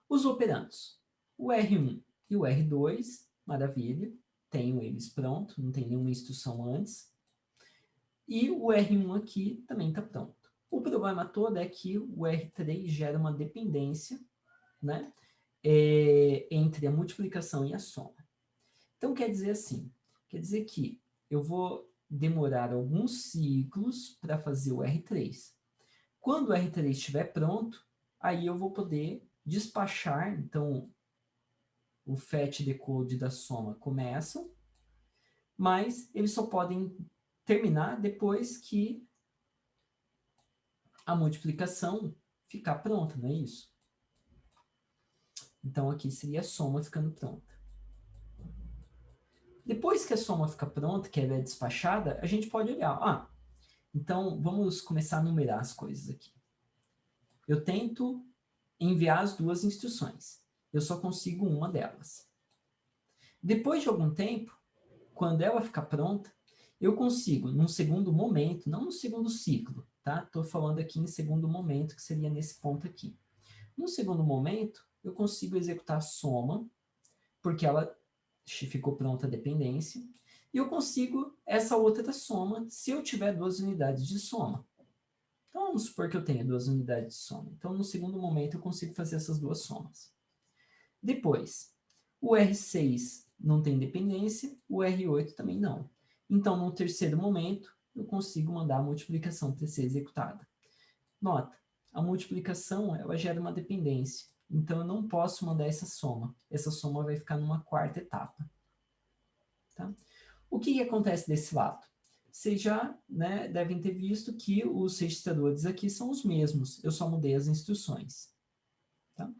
Os operandos. O R1 e o R2, maravilha, tenho eles pronto, não tem nenhuma instrução antes. E o R1 aqui também está pronto. O problema todo é que o R3 gera uma dependência, né, entre a multiplicação e a soma. Então, quer dizer assim, quer dizer que eu vou demorar alguns ciclos para fazer o R3. Quando o R3 estiver pronto, aí eu vou poder despachar, então, o fetch decode da soma começam, mas eles só podem terminar depois que a multiplicação ficar pronta, não é isso? Então, aqui seria a soma ficando pronta. Depois que a soma fica pronta, que ela é despachada, a gente pode olhar. Então, vamos começar a numerar as coisas aqui. Eu tento enviar as duas instruções. Eu só consigo uma delas. Depois de algum tempo, quando ela ficar pronta, eu consigo, num segundo momento, não no segundo ciclo, tá? Estou falando aqui em segundo momento, que seria nesse ponto aqui. No segundo momento, eu consigo executar a soma, porque ela ficou pronta a dependência, e eu consigo essa outra soma se eu tiver duas unidades de soma. Então, vamos supor que eu tenha duas unidades de soma. Então, no segundo momento, eu consigo fazer essas duas somas. Depois, o R6 não tem dependência, o R8 também não. Então, no terceiro momento, eu consigo mandar a multiplicação para ser executada. Nota, a multiplicação ela gera uma dependência. Então, eu não posso mandar essa soma. Essa soma vai ficar numa quarta etapa. Tá? O que acontece desse lado? Vocês já, né, devem ter visto que os registradores aqui são os mesmos. Eu só mudei as instruções. Tá?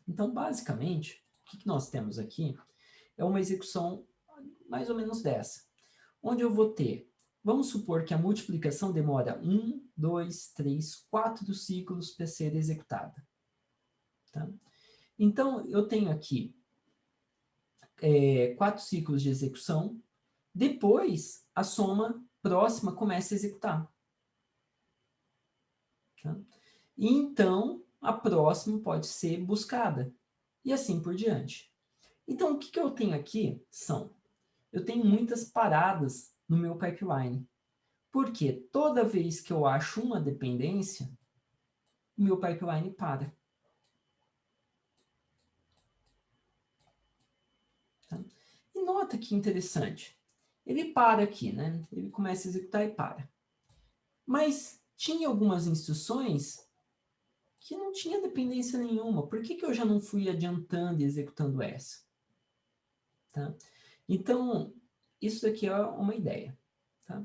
Então, basicamente, o que nós temos aqui é uma execução mais ou menos dessa. Onde eu vou ter, vamos supor que a multiplicação demora 1, 2, 3, 4 ciclos para ser executada. Tá? Então, eu tenho aqui 4 ciclos de execução. Depois, a soma próxima começa a executar. Tá? E então, a próxima pode ser buscada. E assim por diante. Então, o que eu tenho aqui eu tenho muitas paradas no meu pipeline. Porque toda vez que eu acho uma dependência, o meu pipeline para. Tá? E nota que interessante. Ele para aqui, né? Ele começa a executar e para. Mas tinha algumas instruções que não tinha dependência nenhuma. Por que eu já não fui adiantando e executando essa? Tá? Então, isso daqui é uma ideia. Tá?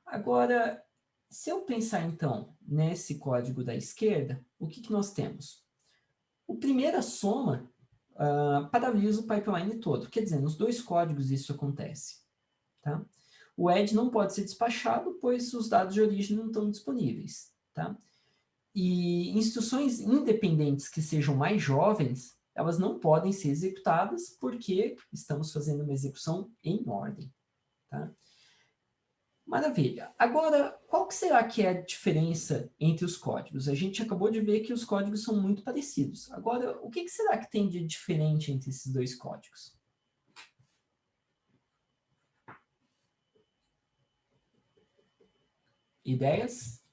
Agora, se eu pensar, então, nesse código da esquerda, o que nós temos? A primeira soma paralisa o pipeline todo. Quer dizer, nos dois códigos isso acontece. Tá? O add não pode ser despachado, pois os dados de origem não estão disponíveis. Tá? E instruções independentes que sejam mais jovens, elas não podem ser executadas porque estamos fazendo uma execução em ordem. Tá? Maravilha. Agora, qual que será que é a diferença entre os códigos? A gente acabou de ver que os códigos são muito parecidos. Agora, o que será que tem de diferente entre esses dois códigos? Ideias?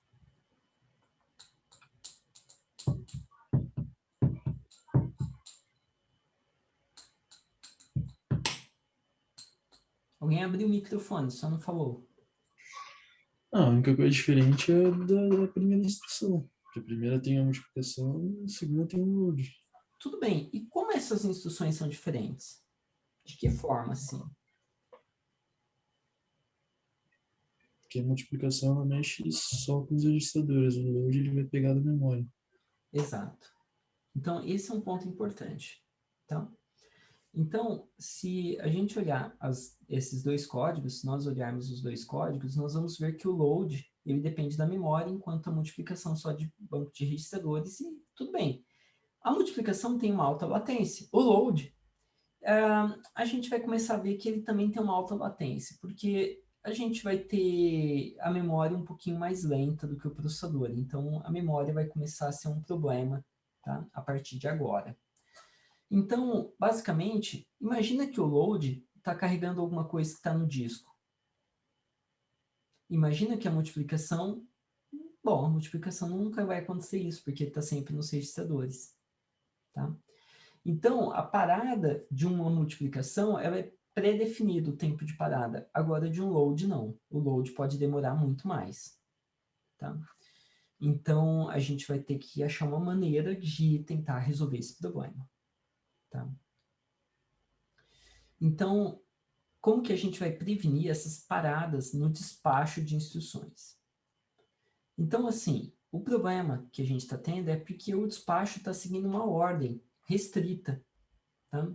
Alguém abriu o microfone, só não falou. A única coisa diferente é da primeira instrução. Porque a primeira tem a multiplicação e a segunda tem o load. Tudo bem. E como essas instruções são diferentes? De que forma, assim? Porque a multiplicação ela mexe só com os registradores. O load ele vai pegar da memória. Exato. Então, esse é um ponto importante. Tá? Então, se a gente olhar esses dois códigos, se nós olharmos os dois códigos, nós vamos ver que o load ele depende da memória, enquanto a multiplicação só de banco de registradores, e tudo bem. A multiplicação tem uma alta latência. O load, a gente vai começar a ver que ele também tem uma alta latência, porque a gente vai ter a memória um pouquinho mais lenta do que o processador. Então, a memória vai começar a ser um problema, tá? A partir de agora. Então, basicamente, imagina que o load está carregando alguma coisa que está no disco. Imagina que a multiplicação... Bom, a multiplicação nunca vai acontecer isso, porque está sempre nos registradores. Tá? Então, a parada de uma multiplicação, ela é pré-definido o tempo de parada. Agora, de um load, não. O load pode demorar muito mais. Tá? Então, a gente vai ter que achar uma maneira de tentar resolver esse problema. Tá? Então, como que a gente vai prevenir essas paradas no despacho de instruções? Então, assim, O problema que a gente está tendo é porque o despacho está seguindo uma ordem restrita. Tá?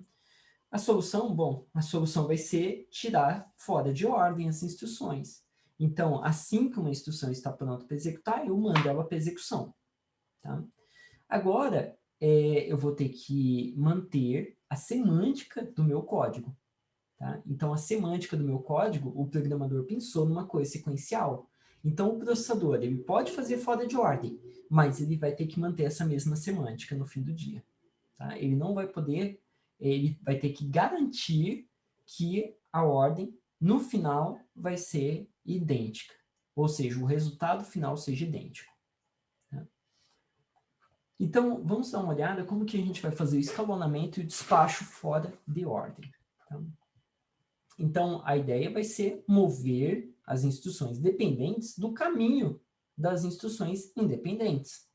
A solução, bom, a solução vai ser tirar fora de ordem as instruções. Então, assim que uma instrução está pronta para executar, eu mando ela para execução. Tá? Agora, eu vou ter que manter a semântica do meu código. Tá? Então, a semântica do meu código, o programador pensou numa coisa sequencial. Então, o processador, ele pode fazer fora de ordem, mas ele vai ter que manter essa mesma semântica no fim do dia. Tá? Ele não vai poder, ele vai ter que garantir que a ordem, no final, vai ser idêntica. Ou seja, o resultado final seja idêntico. Tá? Então, vamos dar uma olhada como que a gente vai fazer o escalonamento e o despacho fora de ordem. Tá? Então, a ideia vai ser mover as instruções dependentes do caminho das instruções independentes.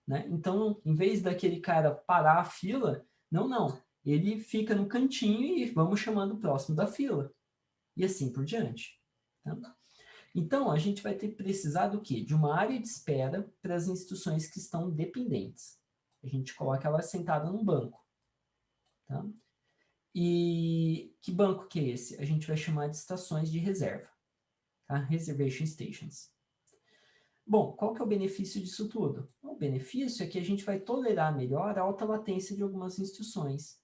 Né? Então, em vez daquele cara parar a fila, não. Ele fica no cantinho e vamos chamando o próximo da fila. E assim por diante. Tá? Então, a gente vai ter que precisar do quê? De uma área de espera para as instruções que estão dependentes. A gente coloca ela sentada num banco. Tá? E que banco que é esse? A gente vai chamar de estações de reserva. Tá? Reservation Stations. Bom, qual que é o benefício disso tudo? O benefício é que a gente vai tolerar melhor a alta latência de algumas instruções.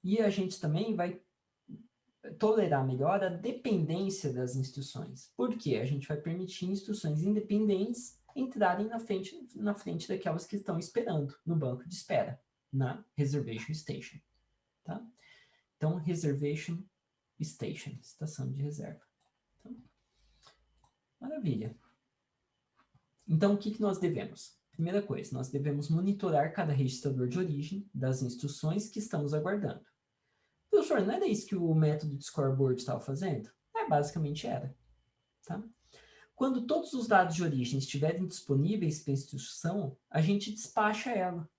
E a gente também vai tolerar melhor a dependência das instruções. Por quê? A gente vai permitir instruções independentes entrarem na frente daquelas que estão esperando no banco de espera, na Reservation Station. Tá? Então, Reservation Station, estação de reserva. Então, maravilha. Então, o que nós devemos? Primeira coisa, nós devemos monitorar cada registrador de origem das instruções que estamos aguardando. Professor, não era isso que o método de scoreboard estava fazendo? Basicamente era. Tá? Quando todos os dados de origem estiverem disponíveis para a instrução, a gente despacha ela.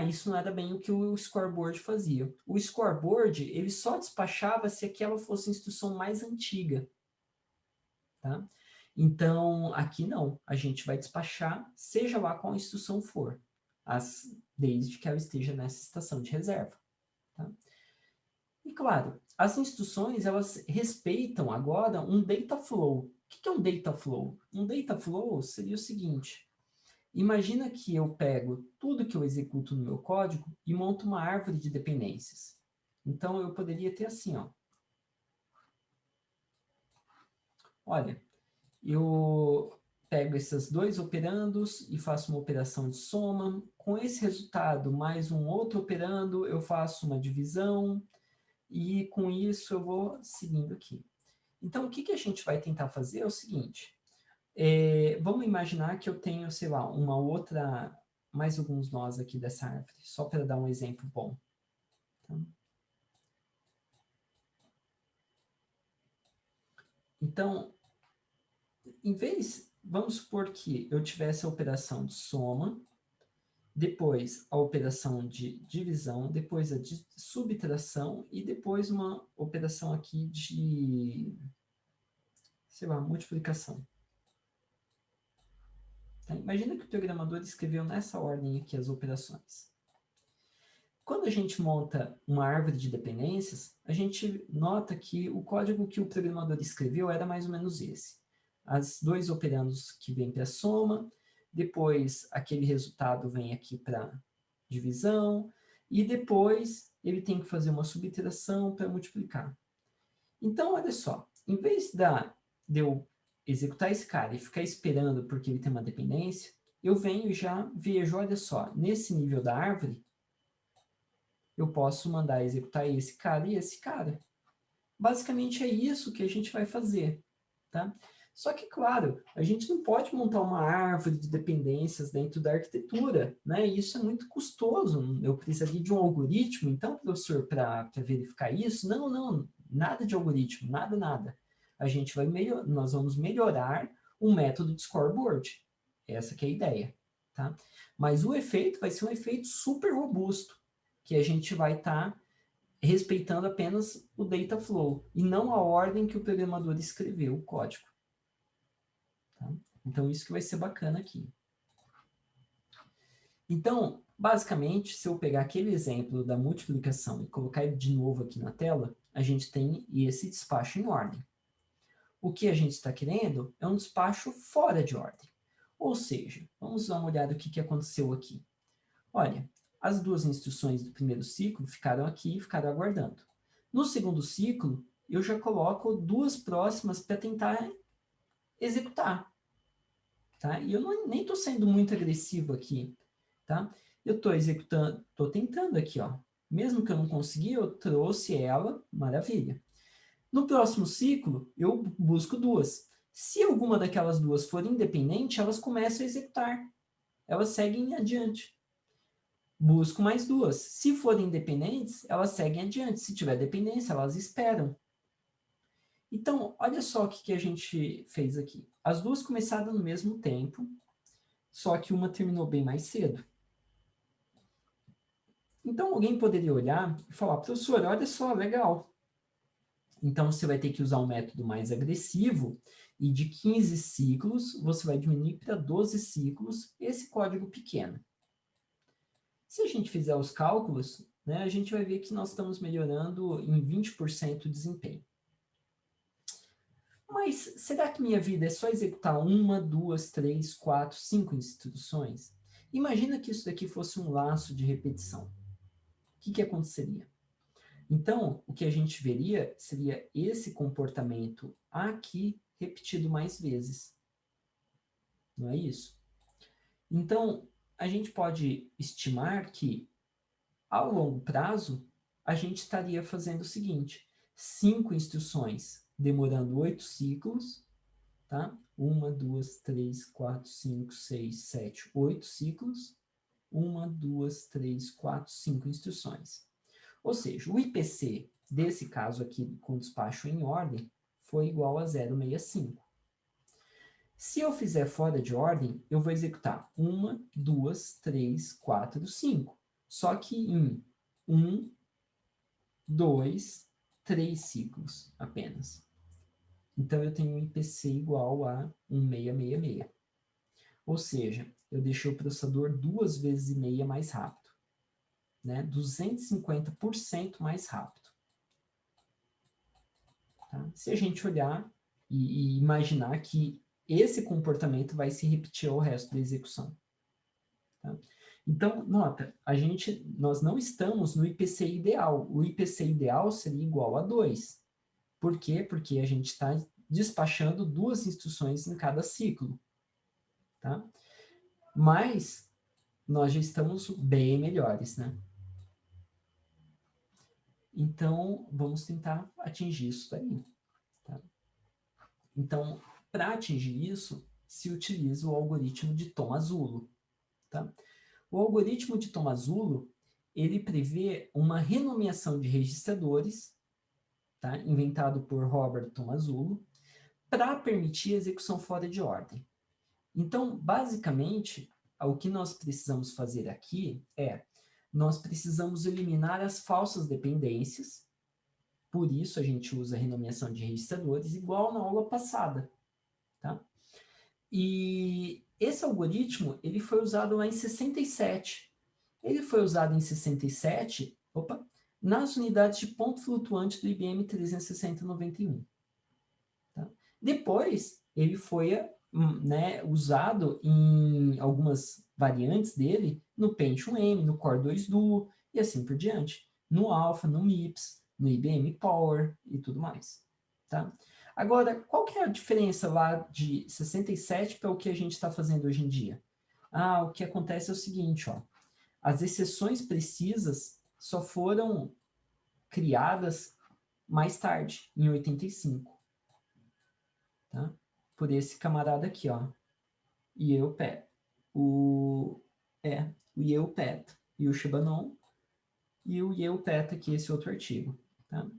Isso não era bem o que o scoreboard fazia. O scoreboard, ele só despachava se aquela fosse a instrução mais antiga. Tá? Então, aqui não. A gente vai despachar, seja lá qual instrução for, desde que ela esteja nessa estação de reserva. Tá? E, claro, as instruções, elas respeitam agora um data flow. O que é um data flow? Um data flow seria o seguinte. Imagina que eu pego tudo que eu executo no meu código e monto uma árvore de dependências. Então, eu poderia ter assim, ó. Olha, eu pego esses dois operandos e faço uma operação de soma. Com esse resultado, mais um outro operando, eu faço uma divisão. E com isso eu vou seguindo aqui. Então, o que a gente vai tentar fazer é o seguinte. Vamos imaginar que eu tenho, sei lá, mais alguns nós aqui dessa árvore, só para dar um exemplo bom. Então, vamos supor que eu tivesse a operação de soma, depois a operação de divisão, depois a de subtração e depois uma operação aqui de, sei lá, multiplicação. Tá? Imagina que o programador escreveu nessa ordem aqui as operações. Quando a gente monta uma árvore de dependências, a gente nota que o código que o programador escreveu era mais ou menos esse. As dois operandos que vêm para a soma, depois aquele resultado vem aqui para divisão, e depois ele tem que fazer uma subtração para multiplicar. Então, olha só, em vez de eu executar esse cara e ficar esperando porque ele tem uma dependência, eu venho e já vejo, olha só, nesse nível da árvore, eu posso mandar executar esse cara e esse cara. Basicamente é isso que a gente vai fazer. Tá? Só que, claro, a gente não pode montar uma árvore de dependências dentro da arquitetura, né? Isso é muito custoso. Eu precisaria de um algoritmo, então, professor, para verificar isso? Não, nada de algoritmo, nada. Nós vamos melhorar o método de scoreboard. Essa que é a ideia. Tá? Mas o efeito vai ser um efeito super robusto, que a gente vai estar respeitando apenas o data flow e não a ordem que o programador escreveu o código. Tá? Então, isso que vai ser bacana aqui. Então, basicamente, se eu pegar aquele exemplo da multiplicação e colocar ele de novo aqui na tela, a gente tem esse despacho em ordem. O que a gente está querendo é um despacho fora de ordem. Ou seja, vamos dar uma olhada no que aconteceu aqui. Olha, as duas instruções do primeiro ciclo ficaram aqui e ficaram aguardando. No segundo ciclo, eu já coloco duas próximas para tentar executar. Tá? E eu nem estou sendo muito agressivo aqui. Tá? Eu estou executando, estou tentando aqui. Ó. Mesmo que eu não consegui, eu trouxe ela, maravilha. No próximo ciclo, eu busco duas. Se alguma daquelas duas for independente, elas começam a executar. Elas seguem adiante. Busco mais duas. Se forem independentes, elas seguem adiante. Se tiver dependência, elas esperam. Então, olha só o que a gente fez aqui. As duas começaram no mesmo tempo, só que uma terminou bem mais cedo. Então, alguém poderia olhar e falar, professor, olha só, legal. Então, você vai ter que usar um método mais agressivo e de 15 ciclos, você vai diminuir para 12 ciclos esse código pequeno. Se a gente fizer os cálculos, né, a gente vai ver que nós estamos melhorando em 20% o desempenho. Mas será que minha vida é só executar 1, 2, 3, 4, 5 instruções? Imagina que isso daqui fosse um laço de repetição. O que aconteceria? Então, o que a gente veria seria esse comportamento aqui repetido mais vezes. Não é isso? Então, a gente pode estimar que, ao longo prazo, a gente estaria fazendo o seguinte: 5 instruções demorando 8 ciclos, tá? 1, 2, 3, 4, 5, 6, 7, 8 ciclos. 1, 2, 3, 4, 5 instruções. Ou seja, o IPC desse caso aqui com despacho em ordem foi igual a 0,65. Se eu fizer fora de ordem, eu vou executar 1, 2, 3, 4, 5. Só que em 1, 2, 3 ciclos apenas. Então, eu tenho um IPC igual a 1,666. Ou seja, eu deixei o processador 2 vezes e meia mais rápido. Né? 250% mais rápido. Tá? Se a gente olhar e imaginar que esse comportamento vai se repetir ao resto da execução. Tá? Então, nota, nós não estamos no IPC ideal. O IPC ideal seria igual a 2. Por quê? Porque a gente está despachando 2 instruções em cada ciclo. Tá? Mas nós já estamos bem melhores, né? Então, vamos tentar atingir isso daí. Tá? Então, para atingir isso, se utiliza o algoritmo de Tomasulo. Tá? O algoritmo de Tomasulo, ele prevê uma renomeação de registradores, tá? Inventado por Robert Tomasulo, para permitir a execução fora de ordem. Então, basicamente, o que nós precisamos fazer aqui é, nós precisamos eliminar as falsas dependências, por isso a gente usa a renomeação de registradores, igual na aula passada. Tá? E esse algoritmo, ele foi usado lá em 67. Ele foi usado em 67, nas unidades de ponto flutuante do IBM 36091. Tá? Depois, ele foi usado em algumas variantes dele no Pentium M, no Core 2 Duo e assim por diante. No Alpha, no MIPS, no IBM Power e tudo mais. Tá? Agora, qual que é a diferença lá de 67 para o que a gente está fazendo hoje em dia? O que acontece é o seguinte, ó, as exceções precisas só foram criadas mais tarde, em 85. Tá? Por esse camarada aqui, ó, Yeopet. O Yeopet e o Shibanon e o Yeopet aqui, esse outro artigo. Tá?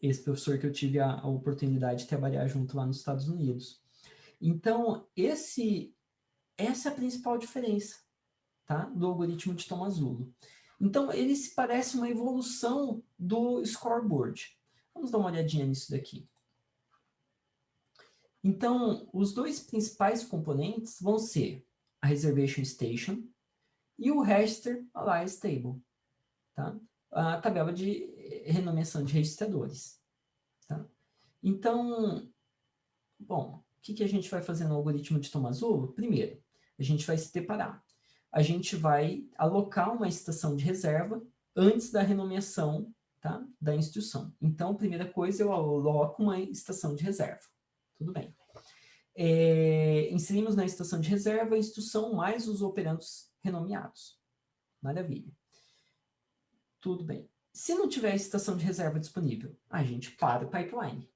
Esse professor que eu tive a oportunidade de trabalhar junto lá nos Estados Unidos. Então, essa é a principal diferença, tá? Do algoritmo de Tomasulo. Então, ele se parece uma evolução do scoreboard. Vamos dar uma olhadinha nisso daqui. Então, os dois principais componentes vão ser a Reservation Station, e o register alias table, tá? A tabela de renomeação de registradores, tá? Então, bom, o que a gente vai fazer no algoritmo de Tomasulo? Primeiro, a gente vai se preparar. A gente vai alocar uma estação de reserva antes da renomeação, tá, da instrução. Então, a primeira coisa, eu aloco uma estação de reserva. Tudo bem. Inserimos na estação de reserva a instrução mais os operandos renomeados. Maravilha. Tudo bem. Se não tiver estação de reserva disponível, a gente para o pipeline.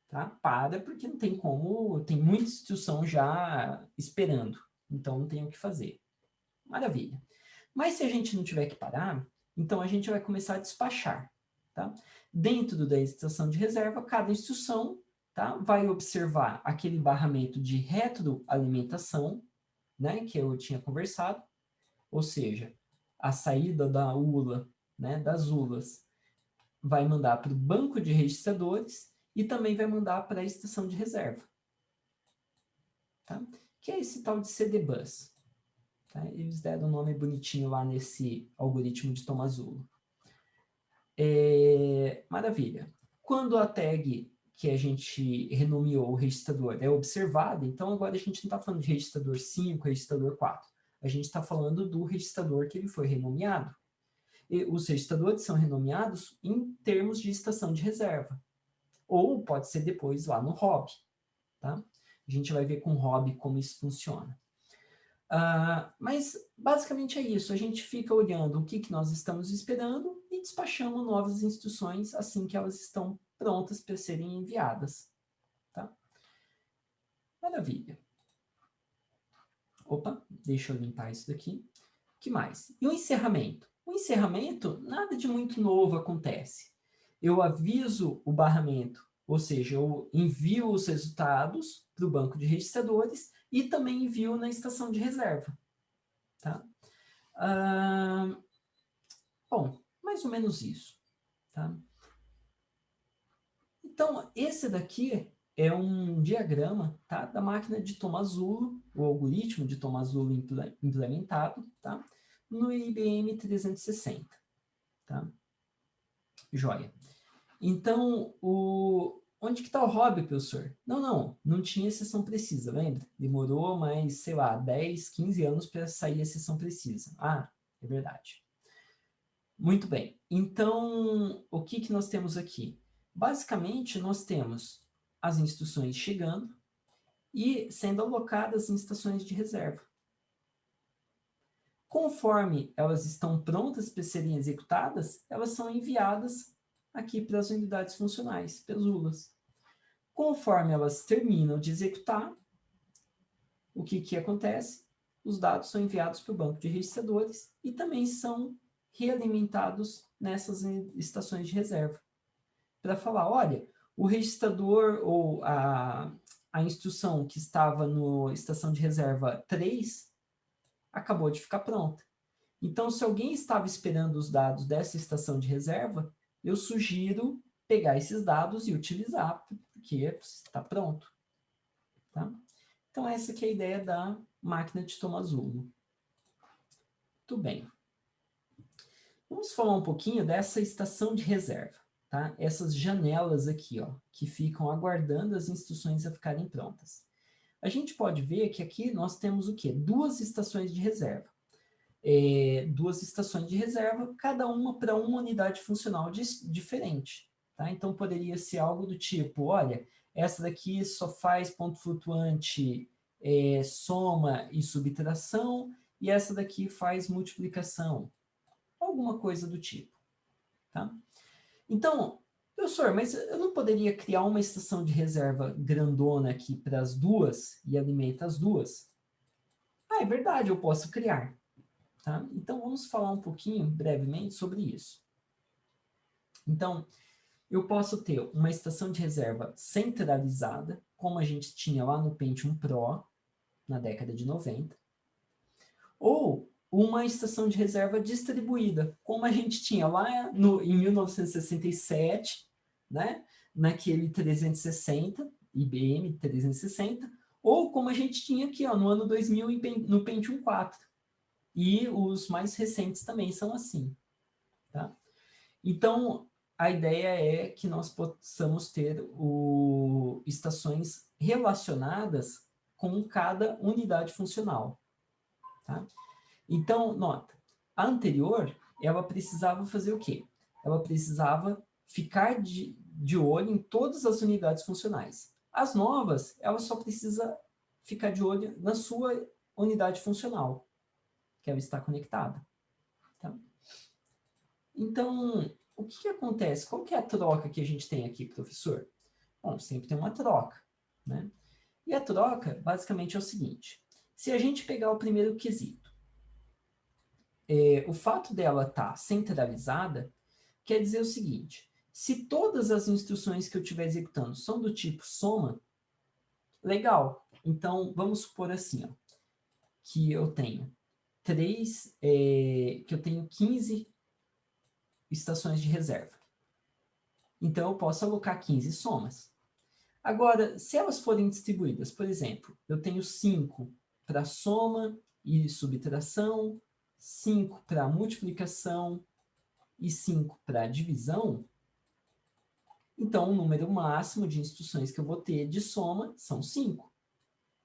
Tá? Para, porque não tem como, tem muita instrução já esperando. Então, não tem o que fazer. Maravilha. Mas se a gente não tiver que parar, então a gente vai começar a despachar. Tá? Dentro da estação de reserva, cada instrução, tá, vai observar aquele barramento de retroalimentação, né, que eu tinha conversado, ou seja, a saída da ULA, né, das ULAs, vai mandar para o banco de registradores e também vai mandar para a estação de reserva. Tá? Que é esse tal de CDBus. Tá? Eles deram um nome bonitinho lá nesse algoritmo de Tomasulo. Maravilha. Quando a tag que a gente renomeou o registrador é observada, então agora a gente não está falando de registrador 5, registrador 4. A gente está falando do registrador que ele foi renomeado. E os registradores são renomeados em termos de estação de reserva. Ou pode ser depois lá no hobby. Tá? A gente vai ver com o hobby como isso funciona. Mas basicamente é isso. A gente fica olhando o que nós estamos esperando e despachamos novas instruções assim que elas estão prontas para serem enviadas. Tá? Maravilha. Opa, deixa eu limpar isso daqui. O que mais? E o encerramento? O encerramento, nada de muito novo acontece. Eu aviso o barramento, ou seja, eu envio os resultados para o banco de registradores e também envio na estação de reserva. Tá? Bom, mais ou menos isso. Tá? Então, esse daqui é um diagrama, tá, da máquina de Tomasulo, o algoritmo de Tomasulo implementado, tá, no IBM 360. Tá? Joia. Então, onde que está o hobby, professor? Não tinha exceção precisa, lembra? Demorou mais, sei lá, 10, 15 anos para sair a exceção precisa. Ah, é verdade. Muito bem. Então, o que nós temos aqui? Basicamente, nós temos as instruções chegando e sendo alocadas em estações de reserva. Conforme elas estão prontas para serem executadas, elas são enviadas aqui para as unidades funcionais, para as ULAs. Conforme elas terminam de executar, o que acontece? Os dados são enviados para o banco de registradores e também são realimentados nessas estações de reserva. Para falar, olha, o registrador ou a instrução que estava na estação de reserva 3 acabou de ficar pronta. Então, se alguém estava esperando os dados dessa estação de reserva, eu sugiro pegar esses dados e utilizar, porque está pronto. Tá? Então, essa que é a ideia da máquina de Tomasulo. Muito bem. Vamos falar um pouquinho dessa estação de reserva. Tá? Essas janelas aqui, ó, que ficam aguardando as instruções a ficarem prontas. A gente pode ver que aqui nós temos o quê? Duas estações de reserva. Duas estações de reserva, cada uma para uma unidade funcional diferente. Tá? Então, poderia ser algo do tipo, olha, essa daqui só faz ponto flutuante, soma e subtração, e essa daqui faz multiplicação. Alguma coisa do tipo. Tá? Então, professor, mas eu não poderia criar uma estação de reserva grandona aqui para as duas e alimenta as duas? Ah, é verdade, eu posso criar. Tá? Então, vamos falar um pouquinho, brevemente, sobre isso. Então, eu posso ter uma estação de reserva centralizada, como a gente tinha lá no Pentium Pro, na década de 90, ou uma estação de reserva distribuída, como a gente tinha lá em 1967, né, naquele 360, IBM 360, ou como a gente tinha aqui ó, no ano 2000 no Pentium 4. E os mais recentes também são assim, tá? Então, a ideia é que nós possamos ter estações relacionadas com cada unidade funcional, tá? Então, nota, a anterior, ela precisava fazer o quê? Ela precisava ficar de olho em todas as unidades funcionais. As novas, ela só precisa ficar de olho na sua unidade funcional, que ela está conectada. Tá? Então, o que acontece? Qual que é a troca que a gente tem aqui, professor? Bom, sempre tem uma troca, né? E a troca, basicamente, é o seguinte. Se a gente pegar o primeiro quesito, o fato dela estar centralizada quer dizer o seguinte, se todas as instruções que eu estiver executando são do tipo soma, legal. Então, vamos supor assim, ó, que eu tenho que eu tenho 15 estações de reserva. Então, eu posso alocar 15 somas. Agora, se elas forem distribuídas, por exemplo, eu tenho 5 para soma e subtração, 5 para multiplicação e 5 para divisão, então o número máximo de instruções que eu vou ter de soma são 5.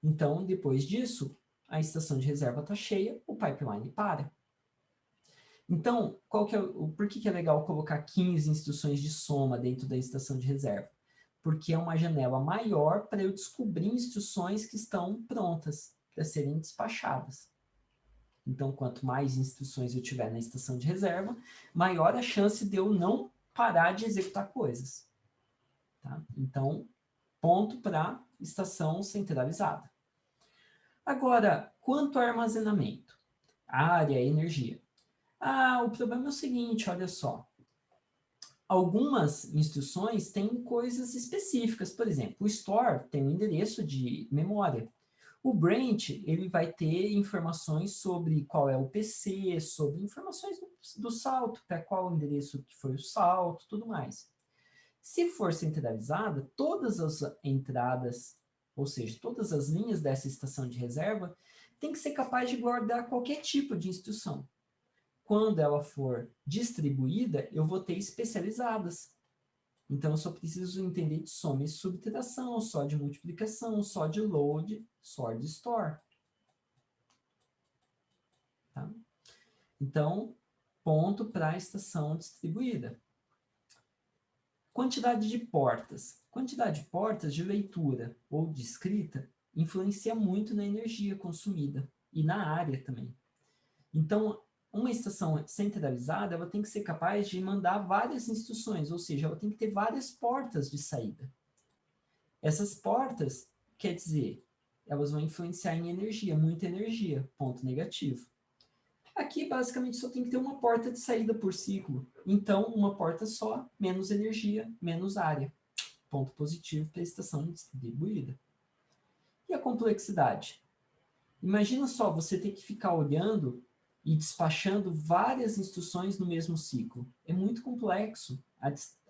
Então, depois disso, a estação de reserva está cheia, o pipeline para. Então, por que é legal colocar 15 instruções de soma dentro da estação de reserva? Porque é uma janela maior para eu descobrir instruções que estão prontas para serem despachadas. Então, quanto mais instruções eu tiver na estação de reserva, maior a chance de eu não parar de executar coisas. Tá? Então, ponto para estação centralizada. Agora, quanto ao armazenamento, área e energia. O problema é o seguinte, olha só. Algumas instruções têm coisas específicas. Por exemplo, o store tem um endereço de memória. O branch, ele vai ter informações sobre qual é o PC, sobre informações do salto, para qual endereço que foi o salto, tudo mais. Se for centralizada, todas as entradas, ou seja, todas as linhas dessa estação de reserva, tem que ser capaz de guardar qualquer tipo de instrução. Quando ela for distribuída, eu vou ter especializadas. Então, eu só preciso entender de soma e subtração, só de multiplicação, só de load, só de store. Tá? Então, ponto para a estação distribuída. Quantidade de portas. Quantidade de portas de leitura ou de escrita influencia muito na energia consumida e na área também. Então, uma estação centralizada, ela tem que ser capaz de mandar várias instruções, ou seja, ela tem que ter várias portas de saída. Essas portas, quer dizer, elas vão influenciar em energia, muita energia, ponto negativo. Aqui, basicamente, só tem que ter uma porta de saída por ciclo. Então, uma porta só, menos energia, menos área. Ponto positivo para a estação distribuída. E a complexidade? Imagina só, você ter que ficar olhando e despachando várias instruções no mesmo ciclo. É muito complexo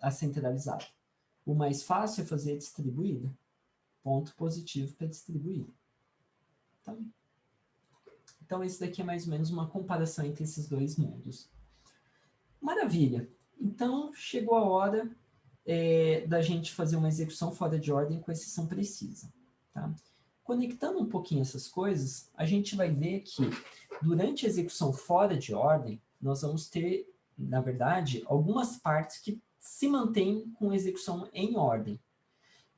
a centralizada. O mais fácil é fazer a distribuída. Ponto positivo para distribuída. Tá? Então, esse daqui é mais ou menos uma comparação entre esses dois mundos. Maravilha. Então, chegou a hora da gente fazer uma execução fora de ordem com exceção precisa. Tá? Conectando um pouquinho essas coisas, a gente vai ver que, durante a execução fora de ordem, nós vamos ter, na verdade, algumas partes que se mantêm com execução em ordem.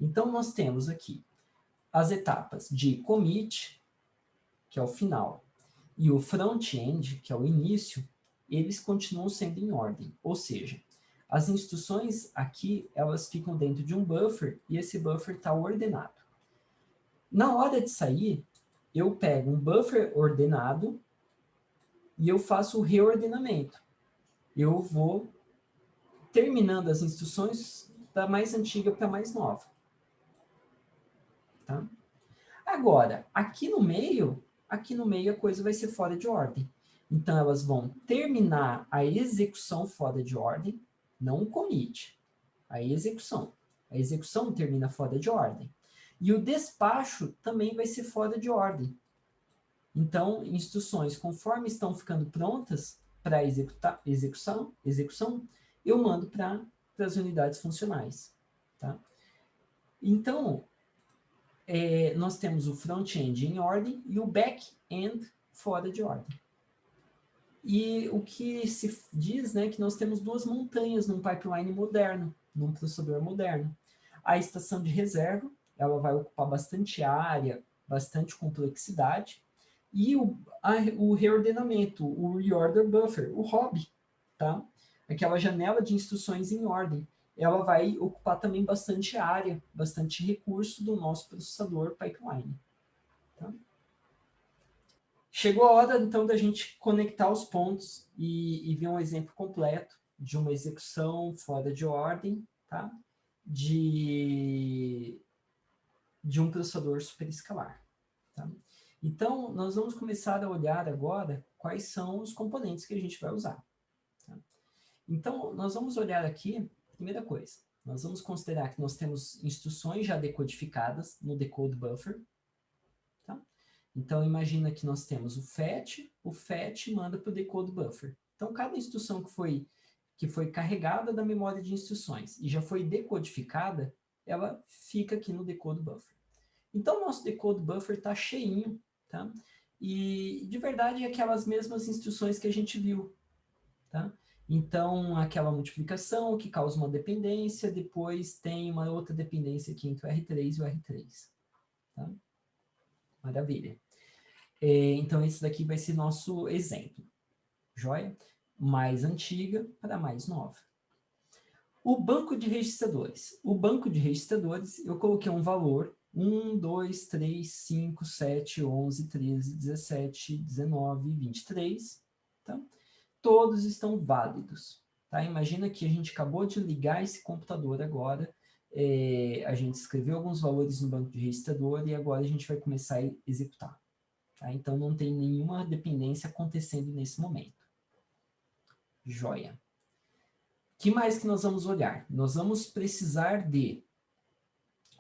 Então, nós temos aqui as etapas de commit, que é o final, e o front-end, que é o início, eles continuam sendo em ordem. Ou seja, as instruções aqui, elas ficam dentro de um buffer, e esse buffer está ordenado. Na hora de sair, eu pego um buffer ordenado e eu faço o reordenamento. Eu vou terminando as instruções da mais antiga para a mais nova. Tá? Agora, aqui no meio a coisa vai ser fora de ordem. Então, elas vão terminar a execução fora de ordem, não o commit, a execução. A execução termina fora de ordem. E o despacho também vai ser fora de ordem. Então, instruções, conforme estão ficando prontas para execução, eu mando para as unidades funcionais. Tá? Então, nós temos o front-end em ordem e o back-end fora de ordem. E o que se diz, né, que nós temos duas montanhas num pipeline moderno, num processador moderno. A estação de reserva, ela vai ocupar bastante área, bastante complexidade, e o reordenamento, o reorder buffer, o ROB, tá? Aquela janela de instruções em ordem, ela vai ocupar também bastante área, bastante recurso do nosso processador pipeline. Tá? Chegou a hora, então, da gente conectar os pontos e ver um exemplo completo de uma execução fora de ordem, tá? de um processador superescalar. Tá? Então, nós vamos começar a olhar agora quais são os componentes que a gente vai usar. Tá? Então, nós vamos olhar aqui, primeira coisa, nós vamos considerar que nós temos instruções já decodificadas no decode buffer. Tá? Então, imagina que nós temos o FET manda para o decode buffer. Então, cada instrução que foi carregada da memória de instruções e já foi decodificada, ela fica aqui no decode buffer. Então, o nosso decode buffer está cheinho, tá? E, de verdade, é aquelas mesmas instruções que a gente viu, tá? Então, aquela multiplicação que causa uma dependência, depois tem uma outra dependência aqui entre o R3 e o R3. Tá? Maravilha. Então, esse daqui vai ser nosso exemplo. Joia? Mais antiga para mais nova. O banco de registradores. O banco de registradores, eu coloquei um valor 1, 2, 3, 5, 7, 11, 13, 17, 19, 23. Tá? Todos estão válidos. Tá? Imagina que a gente acabou de ligar esse computador agora, a gente escreveu alguns valores no banco de registrador e agora a gente vai começar a executar. Tá? Então, não tem nenhuma dependência acontecendo nesse momento. Joia. O que mais que nós vamos olhar? Nós vamos precisar de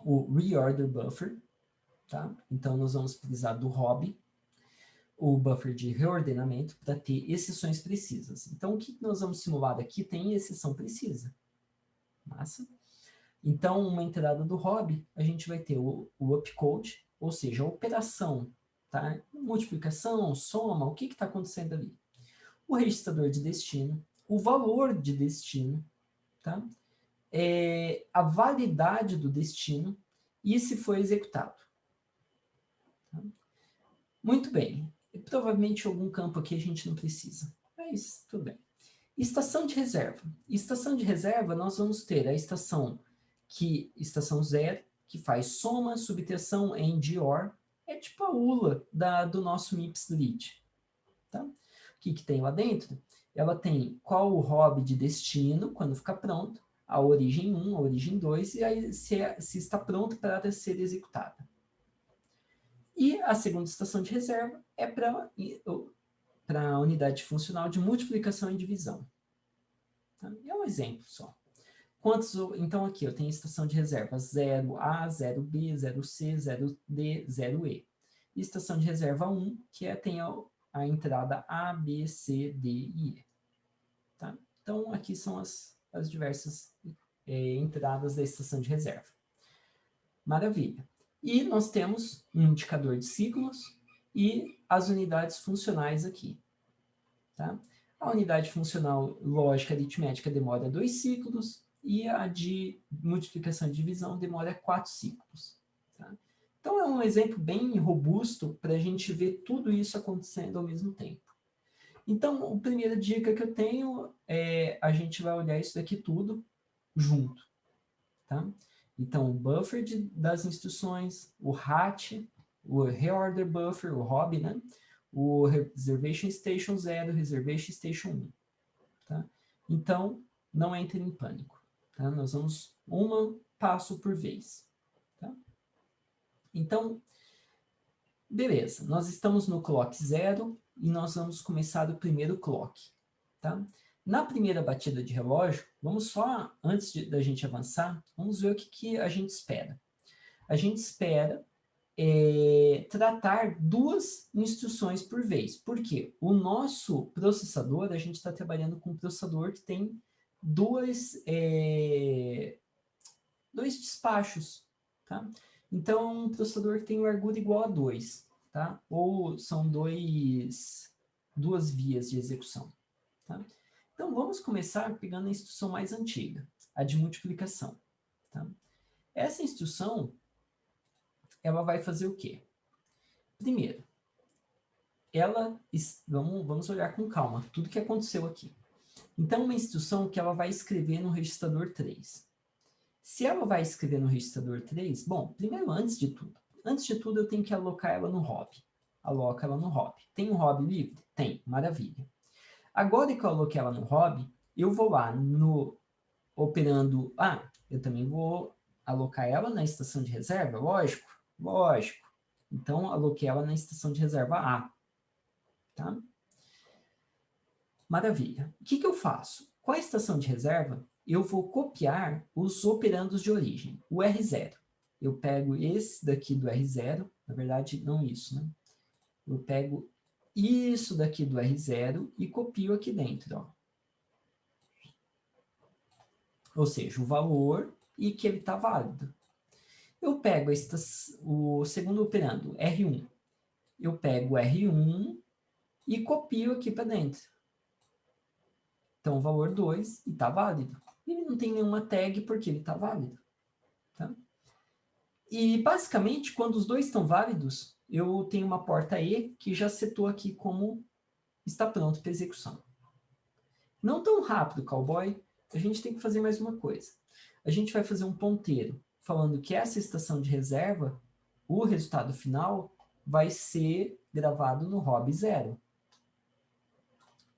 o reorder buffer. Tá? Então, nós vamos precisar do ROB, o buffer de reordenamento, para ter exceções precisas. Então, o que nós vamos simular aqui tem exceção precisa. Massa? Então, uma entrada do ROB, a gente vai ter o opcode, ou seja, a operação, tá? Multiplicação, soma, o que está acontecendo ali? O registrador de destino, o valor de destino, tá? A validade do destino e se foi executado. Tá? Muito bem. Provavelmente algum campo aqui a gente não precisa. Mas tudo bem. Estação de reserva. Estação de reserva, nós vamos ter a estação 0, que faz soma, subtração, AND, OR. É tipo a ULA do nosso MIPS Delete. Tá? O que tem lá dentro? Ela tem qual o ROB de destino, quando ficar pronto, a origem 1, a origem 2, e aí se está pronto para ser executada. E a segunda estação de reserva é para a unidade funcional de multiplicação e divisão. Tá? É um exemplo só. Então, aqui eu tenho estação de reserva 0A, 0B, 0C, 0D, 0E. E estação de reserva 1, que tem a entrada A, B, C, D e E. Tá? Então, aqui são as diversas entradas da estação de reserva. Maravilha. E nós temos um indicador de ciclos e as unidades funcionais aqui. Tá? A unidade funcional lógica aritmética demora 2 ciclos e a de multiplicação e divisão demora 4 ciclos. Tá? Então, é um exemplo bem robusto para a gente ver tudo isso acontecendo ao mesmo tempo. Então, a primeira dica que eu tenho é a gente vai olhar isso daqui tudo junto. Tá? Então, o buffer das instruções, o RAT, o reorder buffer, o ROB, né? O reservation station 0, reservation station 1. Tá? Então, não entre em pânico. Tá? Nós vamos um passo por vez. Tá? Então, beleza. Nós estamos no clock 0 e nós vamos começar o primeiro clock. Tá? Na primeira batida de relógio, vamos só, antes da gente avançar, vamos ver o que a gente espera. A gente espera tratar duas instruções por vez. Por quê? O nosso processador, a gente está trabalhando com um processador que tem dois despachos, tá? Então, um processador que tem um arguro igual a 2, tá? Ou são duas vias de execução, tá? Então, vamos começar pegando a instrução mais antiga, a de multiplicação, tá? Essa instrução, ela vai fazer o quê? Primeiro, vamos olhar com calma tudo que aconteceu aqui. Então, uma instrução que ela vai escrever no registrador 3. Se ela vai escrever no registrador 3, bom, primeiro, antes de tudo eu tenho que alocar ela no hobby. Aloca ela no hobby. Tem um hobby livre? Tem, maravilha. Agora que eu aloquei ela no hobby, eu vou lá no operando... eu também vou alocar ela na estação de reserva? Lógico, lógico. Então, aloquei ela na estação de reserva A. Tá? Maravilha. O que eu faço? Com a estação de reserva, eu vou copiar os operandos de origem, o R0. Eu pego esse daqui do R0, na verdade, não isso, né? Eu pego isso daqui do R0 e copio aqui dentro, ó. Ou seja, o valor e que ele está válido. Eu pego o segundo operando, R1. Eu pego o R1 e copio aqui para dentro. Então, o valor 2 e está válido. Ele não tem nenhuma tag porque ele está válido. Tá? E, basicamente, quando os dois estão válidos, eu tenho uma porta E que já setou aqui como está pronto para execução. Não tão rápido, cowboy, a gente tem que fazer mais uma coisa. A gente vai fazer um ponteiro falando que essa estação de reserva, o resultado final, vai ser gravado no hobby 0.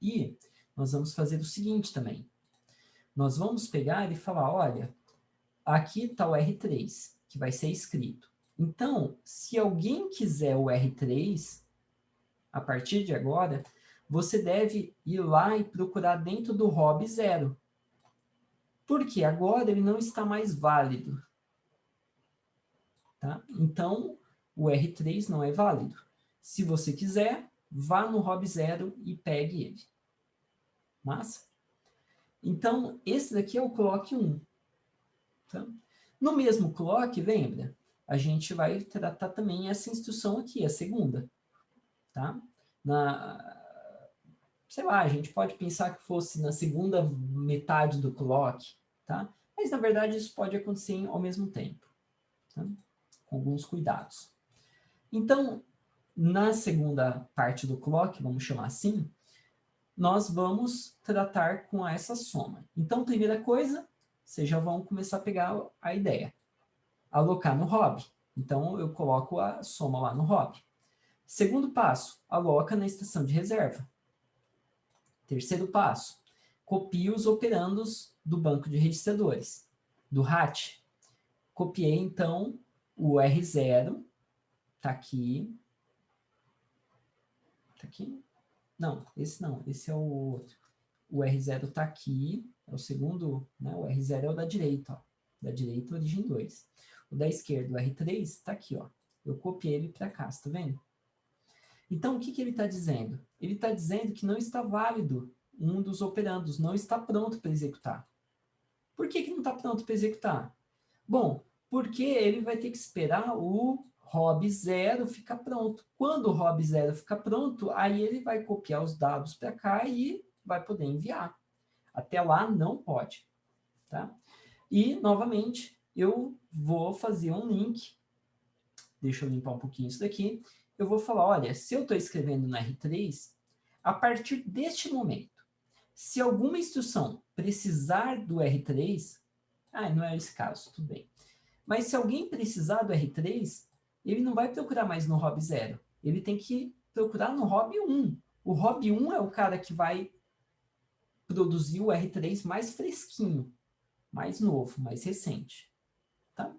E nós vamos fazer o seguinte também. Nós vamos pegar e falar, olha, aqui está o R3, que vai ser escrito. Então, se alguém quiser o R3, a partir de agora, você deve ir lá e procurar dentro do hobby 0. Porque agora ele não está mais válido. Tá? Então, o R3 não é válido. Se você quiser, vá no hobby 0 e pegue ele. Massa? Então, esse daqui é o clock 1. Tá? No mesmo clock, lembra? A gente vai tratar também essa instrução aqui, a segunda. Tá? Sei lá, a gente pode pensar que fosse na segunda metade do clock, tá? Mas, na verdade, isso pode acontecer ao mesmo tempo. Tá? Com alguns cuidados. Então, na segunda parte do clock, vamos chamar assim, nós vamos tratar com essa soma. Então, primeira coisa, vocês já vão começar a pegar a ideia. Alocar no hobby. Então, eu coloco a soma lá no hobby. Segundo passo, aloca na estação de reserva. Terceiro passo, copia os operandos do banco de registradores, do RAT. Copiei, então, o R0, está aqui. Está aqui? Não, esse é o outro. O R0 está aqui, é o segundo, né? O R0 é o da direita, ó. Da direita, origem 2. O da esquerda, o R3, está aqui, ó. Eu copiei ele para cá, está vendo? Então, o que ele está dizendo? Ele está dizendo que não está válido um dos operandos, não está pronto para executar. Por que não está pronto para executar? Bom, porque ele vai ter que esperar o hobby 0 ficar pronto. Quando o hobby 0 ficar pronto, aí ele vai copiar os dados para cá e vai poder enviar. Até lá, não pode. Tá? E, novamente, eu vou fazer um link. Deixa eu limpar um pouquinho isso daqui. Eu vou falar, olha, se eu estou escrevendo no R3, a partir deste momento, se alguma instrução precisar do R3, não é esse caso, tudo bem. Mas se alguém precisar do R3, ele não vai procurar mais no hobby 0. Ele tem que procurar no hobby 1. O hobby 1 é o cara que vai produzir o R3 mais fresquinho, mais novo, mais recente. Tá?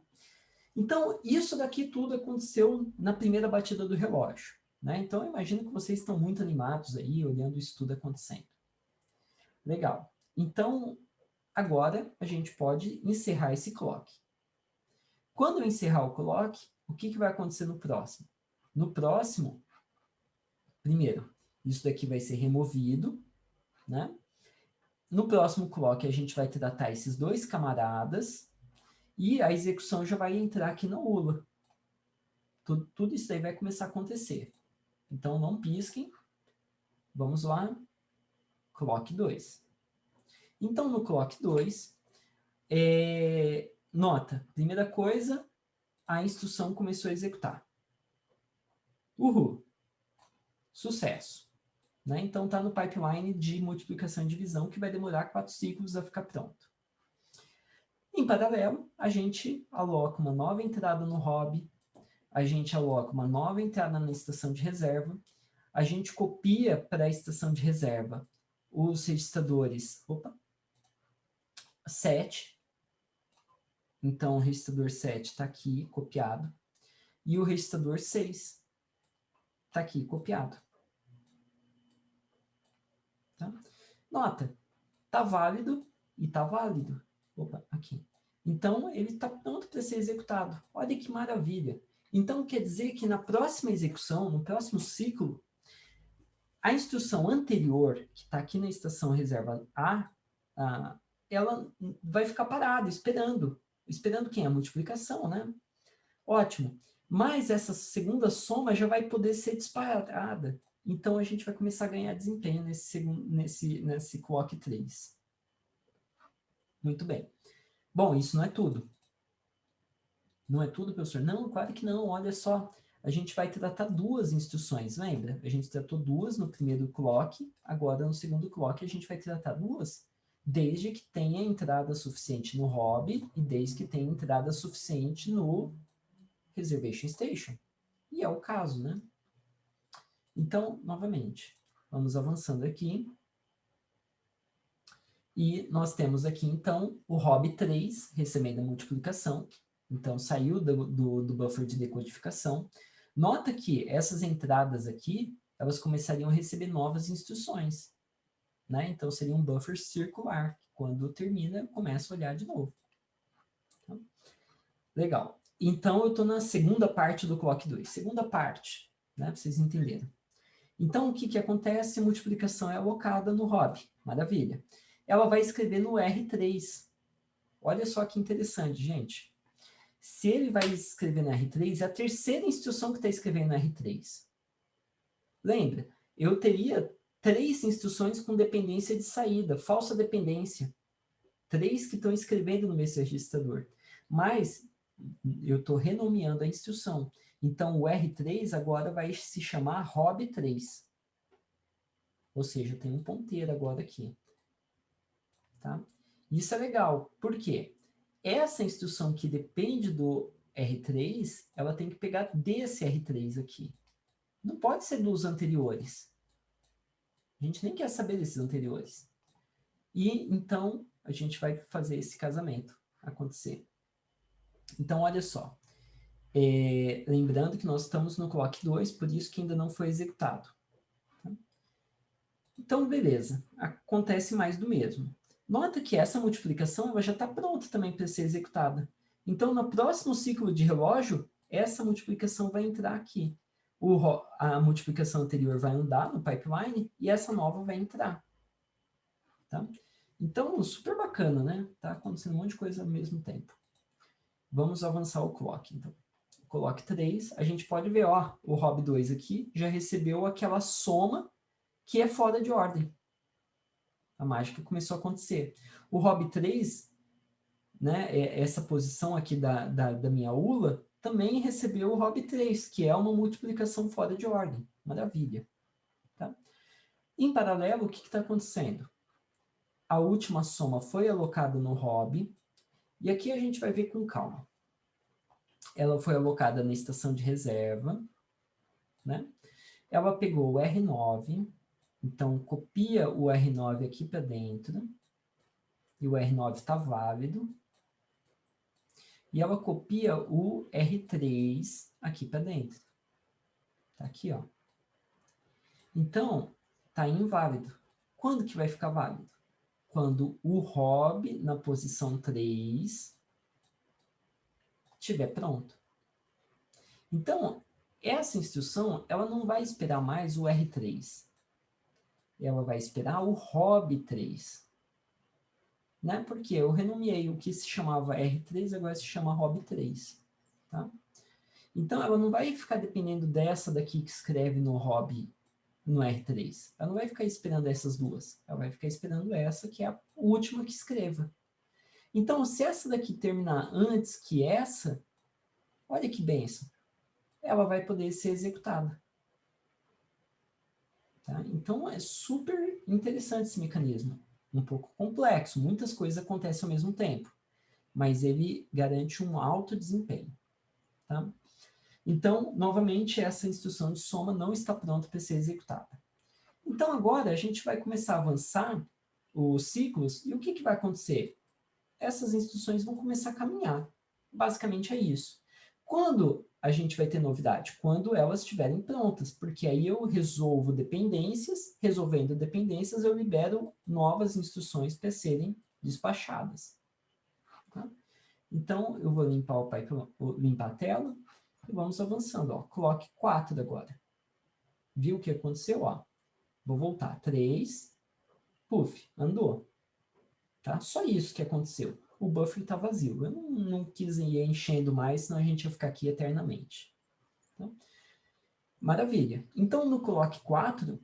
Então, isso daqui tudo aconteceu na primeira batida do relógio. Né? Então, eu imagino que vocês estão muito animados aí, olhando isso tudo acontecendo. Legal. Então, agora a gente pode encerrar esse clock. Quando eu encerrar o clock, o que vai acontecer no próximo? No próximo, primeiro, isso daqui vai ser removido, né? No próximo clock, a gente vai tratar esses dois camaradas e a execução já vai entrar aqui na ULA. Tudo isso daí vai começar a acontecer. Então, não pisquem. Vamos lá. Clock 2. Então, no clock 2, nota, primeira coisa, a instrução começou a executar. Uhul! Sucesso! Né? Então, está no pipeline de multiplicação e divisão, que vai demorar 4 ciclos a ficar pronto. Em paralelo, a gente aloca uma nova entrada no hobby, a gente aloca uma nova entrada na estação de reserva, a gente copia para a estação de reserva os registradores 7. Então, o registrador 7 está aqui, copiado. E o registrador 6 está aqui, copiado. Tá? Nota, está válido e está válido. Aqui. Então, ele está pronto para ser executado. Olha que maravilha. Então, quer dizer que na próxima execução, no próximo ciclo, a instrução anterior, que está aqui na estação reserva A, ela vai ficar parada, esperando. Esperando quem? A multiplicação, né? Ótimo. Mas essa segunda soma já vai poder ser disparada. Então, a gente vai começar a ganhar desempenho nesse clock 3. Muito bem. Bom, isso não é tudo. Não é tudo, professor? Não, claro que não. Olha só, a gente vai tratar 2 instruções, lembra? A gente tratou 2 no primeiro clock, agora no segundo clock a gente vai tratar 2, desde que tenha entrada suficiente no hobby e desde que tenha entrada suficiente no reservation station. E é o caso, né? Então, novamente, vamos avançando aqui. E nós temos aqui, então, o hobby 3 recebendo a multiplicação. Então, saiu do buffer de decodificação. Nota que essas entradas aqui, elas começariam a receber novas instruções. Né? Então, seria um buffer circular. Quando termina, começa a olhar de novo. Tá? Legal. Então, eu estou na segunda parte do clock 2. Segunda parte, né? Para vocês entenderem. Então, o que acontece? A multiplicação é alocada no hobby. Maravilha. Ela vai escrever no R3. Olha só que interessante, gente. Se ele vai escrever no R3, é a terceira instrução que está escrevendo no R3. Lembra? Eu teria 3 instruções com dependência de saída, falsa dependência. 3 que estão escrevendo no meu registrador. Mas eu estou renomeando a instrução. Então, o R3 agora vai se chamar hobby3. Ou seja, tem um ponteiro agora aqui. Tá? Isso é legal. Por quê? Essa instrução que depende do R3, ela tem que pegar desse R3 aqui. Não pode ser dos anteriores. A gente nem quer saber desses anteriores. E, então, a gente vai fazer esse casamento acontecer. Então, olha só. Lembrando que nós estamos no clock 2, por isso que ainda não foi executado. Tá? Então, beleza. Acontece mais do mesmo. Nota que essa multiplicação ela já está pronta também para ser executada. Então, no próximo ciclo de relógio, essa multiplicação vai entrar aqui. A multiplicação anterior vai andar no pipeline e essa nova vai entrar. Tá? Então, super bacana, né? Tá acontecendo um monte de coisa ao mesmo tempo. Vamos avançar o clock, então. Clock 3, a gente pode ver, ó, o hobby 2 aqui já recebeu aquela soma que é fora de ordem. A mágica começou a acontecer. O hobby 3, né, essa posição aqui da minha ULA, também recebeu o hobby 3, que é uma multiplicação fora de ordem. Maravilha. Tá? Em paralelo, o que está acontecendo? A última soma foi alocada no hobby, e aqui a gente vai ver com calma. Ela foi alocada na estação de reserva, né? Ela pegou o R9, então copia o R9 aqui para dentro, e o R9 está válido, e ela copia o R3 aqui para dentro. Tá aqui, ó. Então, tá inválido. Quando que vai ficar válido? Quando o hobby na posição 3 estiver pronto. Então, essa instrução, ela não vai esperar mais o R3. Ela vai esperar o ROB3. Né? Porque eu renomeei o que se chamava R3, agora se chama ROB3. Tá? Então, ela não vai ficar dependendo dessa daqui que escreve no ROB, no R3. Ela não vai ficar esperando essas duas. Ela vai ficar esperando essa, que é a última que escreva. Então, se essa daqui terminar antes que essa, olha que benção, ela vai poder ser executada. Tá? Então, é super interessante esse mecanismo. Um pouco complexo, muitas coisas acontecem ao mesmo tempo, mas ele garante um alto desempenho. Tá? Então, novamente, essa instrução de soma não está pronta para ser executada. Então, agora a gente vai começar a avançar os ciclos, e o que vai acontecer? Essas instruções vão começar a caminhar. Basicamente é isso. Quando a gente vai ter novidade? Quando elas estiverem prontas, porque aí eu resolvo dependências, resolvendo dependências eu libero novas instruções para serem despachadas. Tá? Então, eu vou limpar a tela e vamos avançando. Ó. Clock 4 agora. Viu o que aconteceu? Ó. Vou voltar. 3, puf, andou. Tá? Só isso que aconteceu. O buffer está vazio. Eu não quis ir enchendo mais, senão a gente ia ficar aqui eternamente. Tá? Maravilha. Então, no clock 4,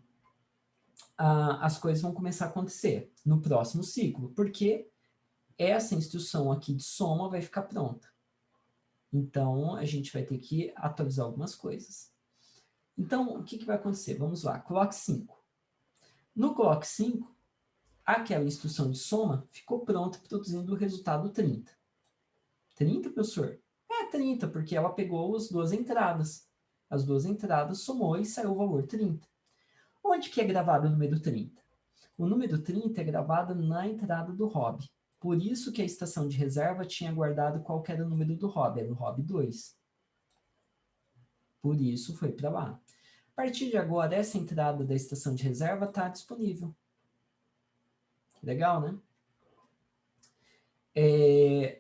as coisas vão começar a acontecer no próximo ciclo, porque essa instrução aqui de soma vai ficar pronta. Então, a gente vai ter que atualizar algumas coisas. Então, o que vai acontecer? Vamos lá, clock 5. No clock 5, aquela instrução de soma ficou pronta produzindo o resultado 30. 30, professor? É 30, porque ela pegou as duas entradas. As duas entradas somou e saiu o valor 30. Onde que é gravado o número 30? O número 30 é gravado na entrada do ROB. Por isso que a estação de reserva tinha guardado qual que era o número do ROB, era o ROB 2. Por isso foi para lá. A partir de agora, essa entrada da estação de reserva está disponível. Legal, né?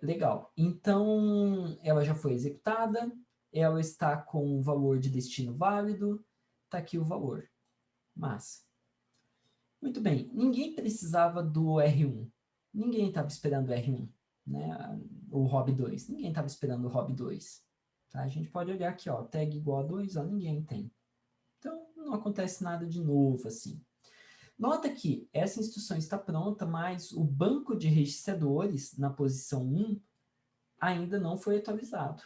Legal. Então, ela já foi executada, ela está com o valor de destino válido, está aqui o valor. Massa. Muito bem, ninguém precisava do R1. Ninguém estava esperando o R1, né? O ROB2. Ninguém estava esperando o ROB2. Tá? A gente pode olhar aqui, ó, tag igual a 2, ó, ninguém tem. Então, não acontece nada de novo assim. Nota que essa instrução está pronta, mas o banco de registradores, na posição 1, ainda não foi atualizado.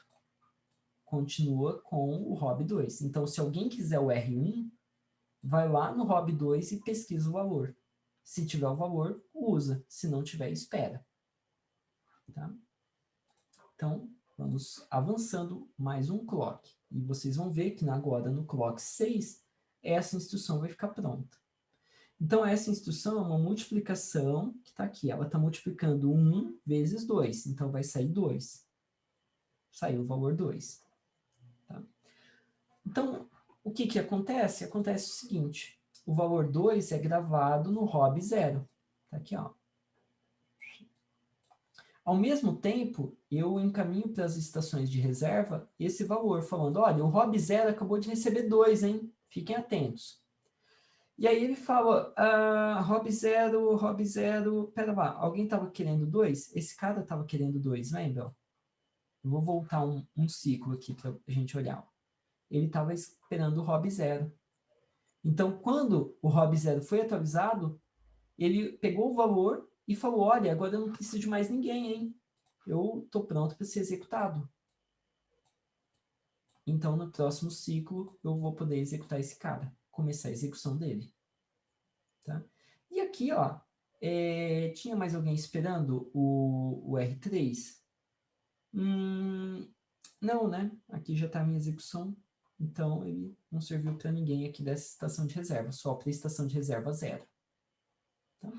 Continua com o ROB2. Então, se alguém quiser o R1, vai lá no ROB2 e pesquisa o valor. Se tiver o valor, usa. Se não tiver, espera. Tá? Então, vamos avançando mais um clock. E vocês vão ver que agora no clock 6, essa instrução vai ficar pronta. Então, essa instrução é uma multiplicação que está aqui. Ela está multiplicando 1 vezes 2. Então, vai sair 2. Saiu o valor 2. Tá? Então, o que acontece? Acontece o seguinte. O valor 2 é gravado no ROB 0. Está aqui, ó. Ao mesmo tempo, eu encaminho para as estações de reserva esse valor, falando, olha, o ROB 0 acabou de receber 2, hein? Fiquem atentos. E aí ele fala, ROB 0, pera lá, alguém estava querendo 2? Esse cara estava querendo 2, lembra? Eu vou voltar um ciclo aqui para a gente olhar. Ele estava esperando o ROB 0. Então, quando o ROB 0 foi atualizado, ele pegou o valor e falou, olha, agora eu não preciso de mais ninguém, hein? Eu estou pronto para ser executado. Então, no próximo ciclo, eu vou poder executar esse cara, começar a execução dele. Tá? E aqui, ó, tinha mais alguém esperando o R3? Não, né? Aqui já está a minha execução, então ele não serviu para ninguém aqui dessa estação de reserva, só para a estação de reserva 0. Tá?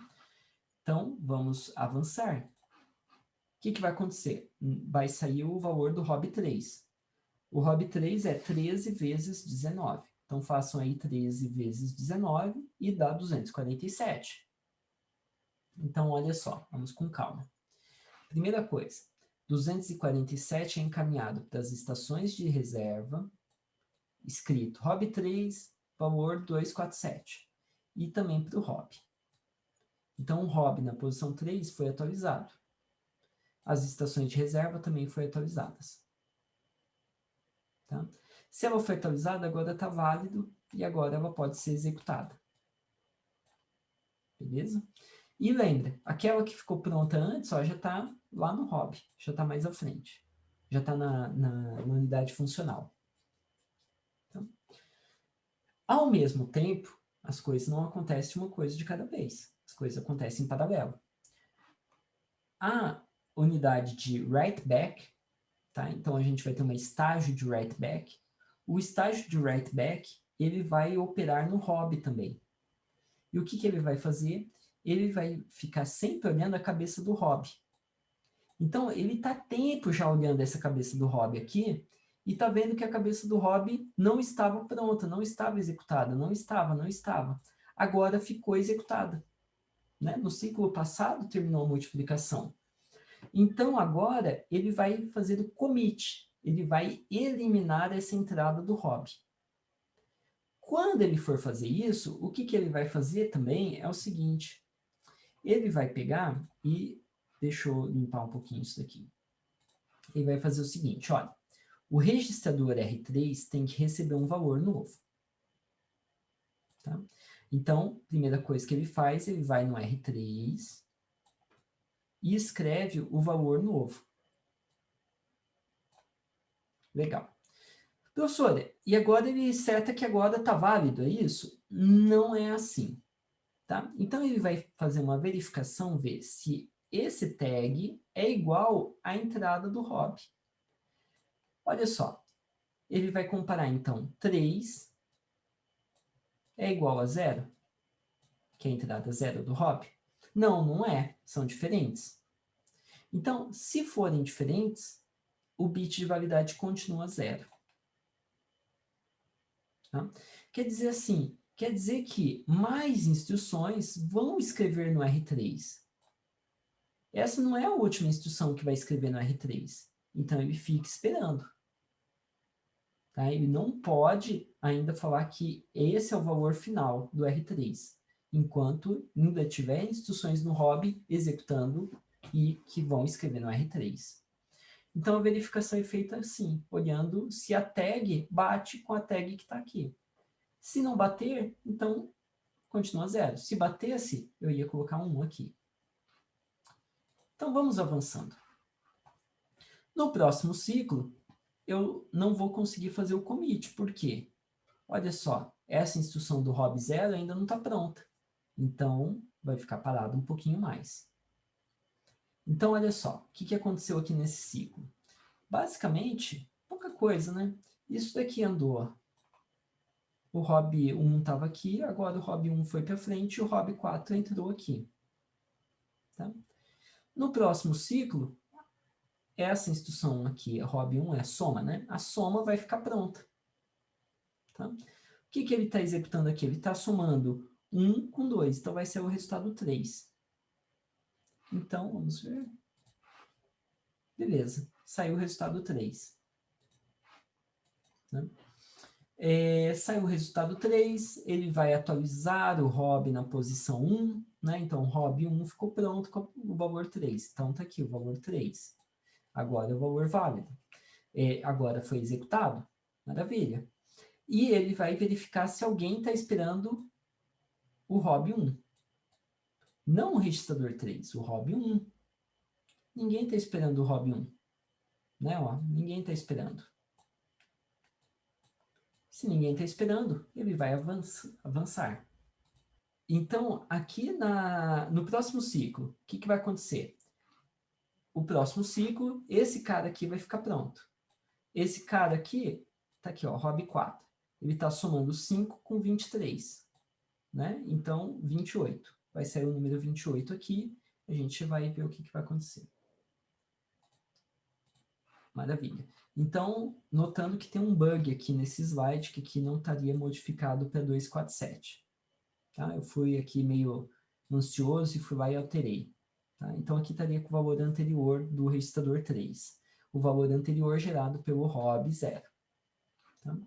Então, vamos avançar. O que vai acontecer? Vai sair o valor do ROB3. O ROB3 é 13 vezes 19. Então, façam aí 13 vezes 19 e dá 247. Então, olha só, vamos com calma. Primeira coisa, 247 é encaminhado para as estações de reserva, escrito Hobby 3, valor 247, e também para o Hobby. Então, o Hobby na posição 3 foi atualizado. As estações de reserva também foram atualizadas. Tá? Se ela foi atualizada, agora está válido e agora ela pode ser executada. Beleza? E lembra, aquela que ficou pronta antes, ó, já está lá no Hobby, já está mais à frente. Já está na unidade funcional. Então, ao mesmo tempo, as coisas não acontecem uma coisa de cada vez. As coisas acontecem em paralelo. A unidade de write back, tá? Então a gente vai ter um estágio de write back. O estágio de write back, ele vai operar no Hobby também. E o que ele vai fazer? Ele vai ficar sempre olhando a cabeça do Hobby. Então, ele está tempo já olhando essa cabeça do Hobby aqui e está vendo que a cabeça do Hobby não estava pronta, não estava executada, não estava. Agora ficou executada. Né? No ciclo passado terminou a multiplicação. Então, agora, ele vai fazer o commit, ele vai eliminar essa entrada do Hobby. Quando ele for fazer isso, o que ele vai fazer também é o seguinte, ele vai pegar e, deixa eu limpar um pouquinho isso daqui, ele vai fazer o seguinte, olha, o registrador R3 tem que receber um valor novo. Tá? Então, primeira coisa que ele faz, ele vai no R3 e escreve o valor novo. Legal. Professora, e agora ele seta que agora está válido, é isso? Não é assim. Tá? Então, ele vai fazer uma verificação, ver se esse tag é igual à entrada do Hobby. Olha só, ele vai comparar, então, 3 é igual a 0, que é a entrada 0 do Hobby? Não, não é, são diferentes. Então, se forem diferentes, o bit de validade continua 0. Tá? Quer dizer assim, quer dizer que mais instruções vão escrever no R3. Essa não é a última instrução que vai escrever no R3. Então, ele fica esperando. Tá? Ele não pode ainda falar que esse é o valor final do R3, enquanto ainda tiver instruções no Hobby executando e que vão escrever no R3. Então, a verificação é feita assim, olhando se a tag bate com a tag que está aqui. Se não bater, então continua 0. Se batesse, eu ia colocar 1 aqui. Então, vamos avançando. No próximo ciclo, eu não vou conseguir fazer o commit. Por quê? Olha só, essa instrução do Hobby 0 ainda não está pronta. Então, vai ficar parado um pouquinho mais. Então, olha só, o que aconteceu aqui nesse ciclo? Basicamente, pouca coisa, né? Isso daqui andou. O Hobby 1 estava aqui, agora o Hobby 1 foi para frente e o Hobby 4 entrou aqui. Tá? No próximo ciclo, essa instrução aqui, a Hobby 1, é a soma, né? A soma vai ficar pronta. Tá? O que ele está executando aqui? Ele está somando 1 com 2, então vai ser o resultado 3. Então, vamos ver. Beleza, saiu o resultado 3. Né? Saiu o resultado 3, ele vai atualizar o Hobby na posição 1, né? Então, o Hobby 1 ficou pronto com o valor 3. Então, está aqui o valor 3. Agora é o valor válido. Agora foi executado. Maravilha. E ele vai verificar se alguém está esperando o Hobby 1. Não o registrador 3, o Hobby 1. Ninguém está esperando o Hobby 1. Né? Ó, ninguém está esperando. Se ninguém está esperando, ele vai avançar. Então, aqui no próximo ciclo, o que vai acontecer? O próximo ciclo, esse cara aqui vai ficar pronto. Esse cara aqui, tá aqui, ó, Hobby 4. Ele está somando 5 com 23. Né? Então, 28. Vai sair o número 28 aqui, a gente vai ver o que vai acontecer. Maravilha. Então, notando que tem um bug aqui nesse slide, que aqui não estaria modificado para 247. Tá? Eu fui aqui meio ansioso e fui lá e alterei. Tá? Então, aqui estaria com o valor anterior do registrador 3. O valor anterior gerado pelo ROB 0. Tá?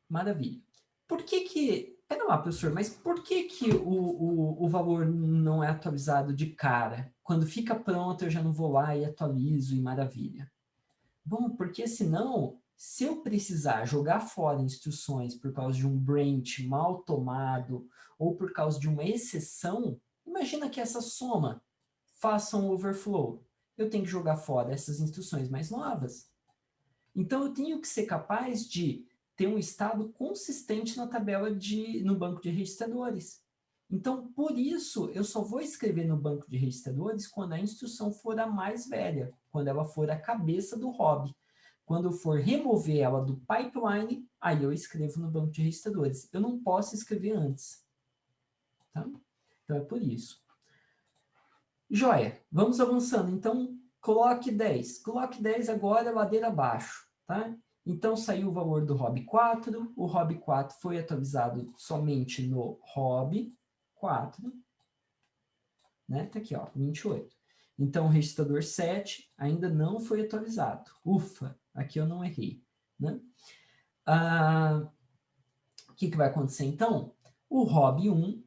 Maravilha. Por que que... Pera lá, professor, mas por que que o valor não é atualizado de cara? Quando fica pronto, eu já não vou lá e atualizo e maravilha. Bom, porque senão, se eu precisar jogar fora instruções por causa de um branch mal tomado ou por causa de uma exceção, imagina que essa soma faça um overflow. Eu tenho que jogar fora essas instruções mais novas. Então, eu tenho que ser capaz de ter um estado consistente na tabela no banco de registradores. Então, por isso, eu só vou escrever no banco de registradores quando a instrução for a mais velha, quando ela for a cabeça do hobby. Quando eu for remover ela do pipeline, aí eu escrevo no banco de registradores. Eu não posso escrever antes. Tá? Então, é por isso. Joia, vamos avançando. Então, coloque 10. Coloque 10 agora, ladeira abaixo. Tá? Então, saiu o valor do hobby 4. O hobby 4 foi atualizado somente no hobby 4. Né? Tá aqui, ó, 28. Então, o registrador 7 ainda não foi atualizado. Ufa, aqui eu não errei. Né? O que vai acontecer, então? O hobby 1,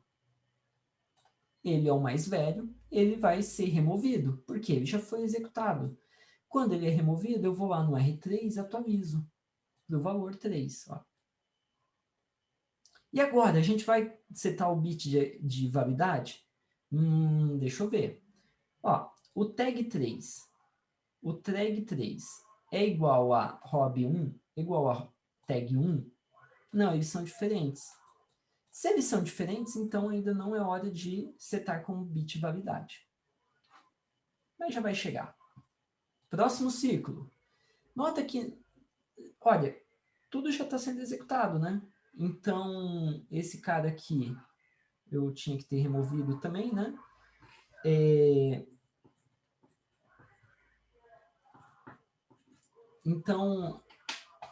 ele é o mais velho, ele vai ser removido, porque ele já foi executado. Quando ele é removido, eu vou lá no R3 e atualizo do valor 3. Ó. E agora, a gente vai setar o bit de validade? Deixa eu ver. Ó, o tag 3 é igual a hobby1, igual a tag 1? Não, eles são diferentes. Se eles são diferentes, então ainda não é hora de setar como bit validade. Mas já vai chegar. Próximo ciclo. Nota que, olha, tudo já está sendo executado, né? Então, esse cara aqui, eu tinha que ter removido também, né? Então,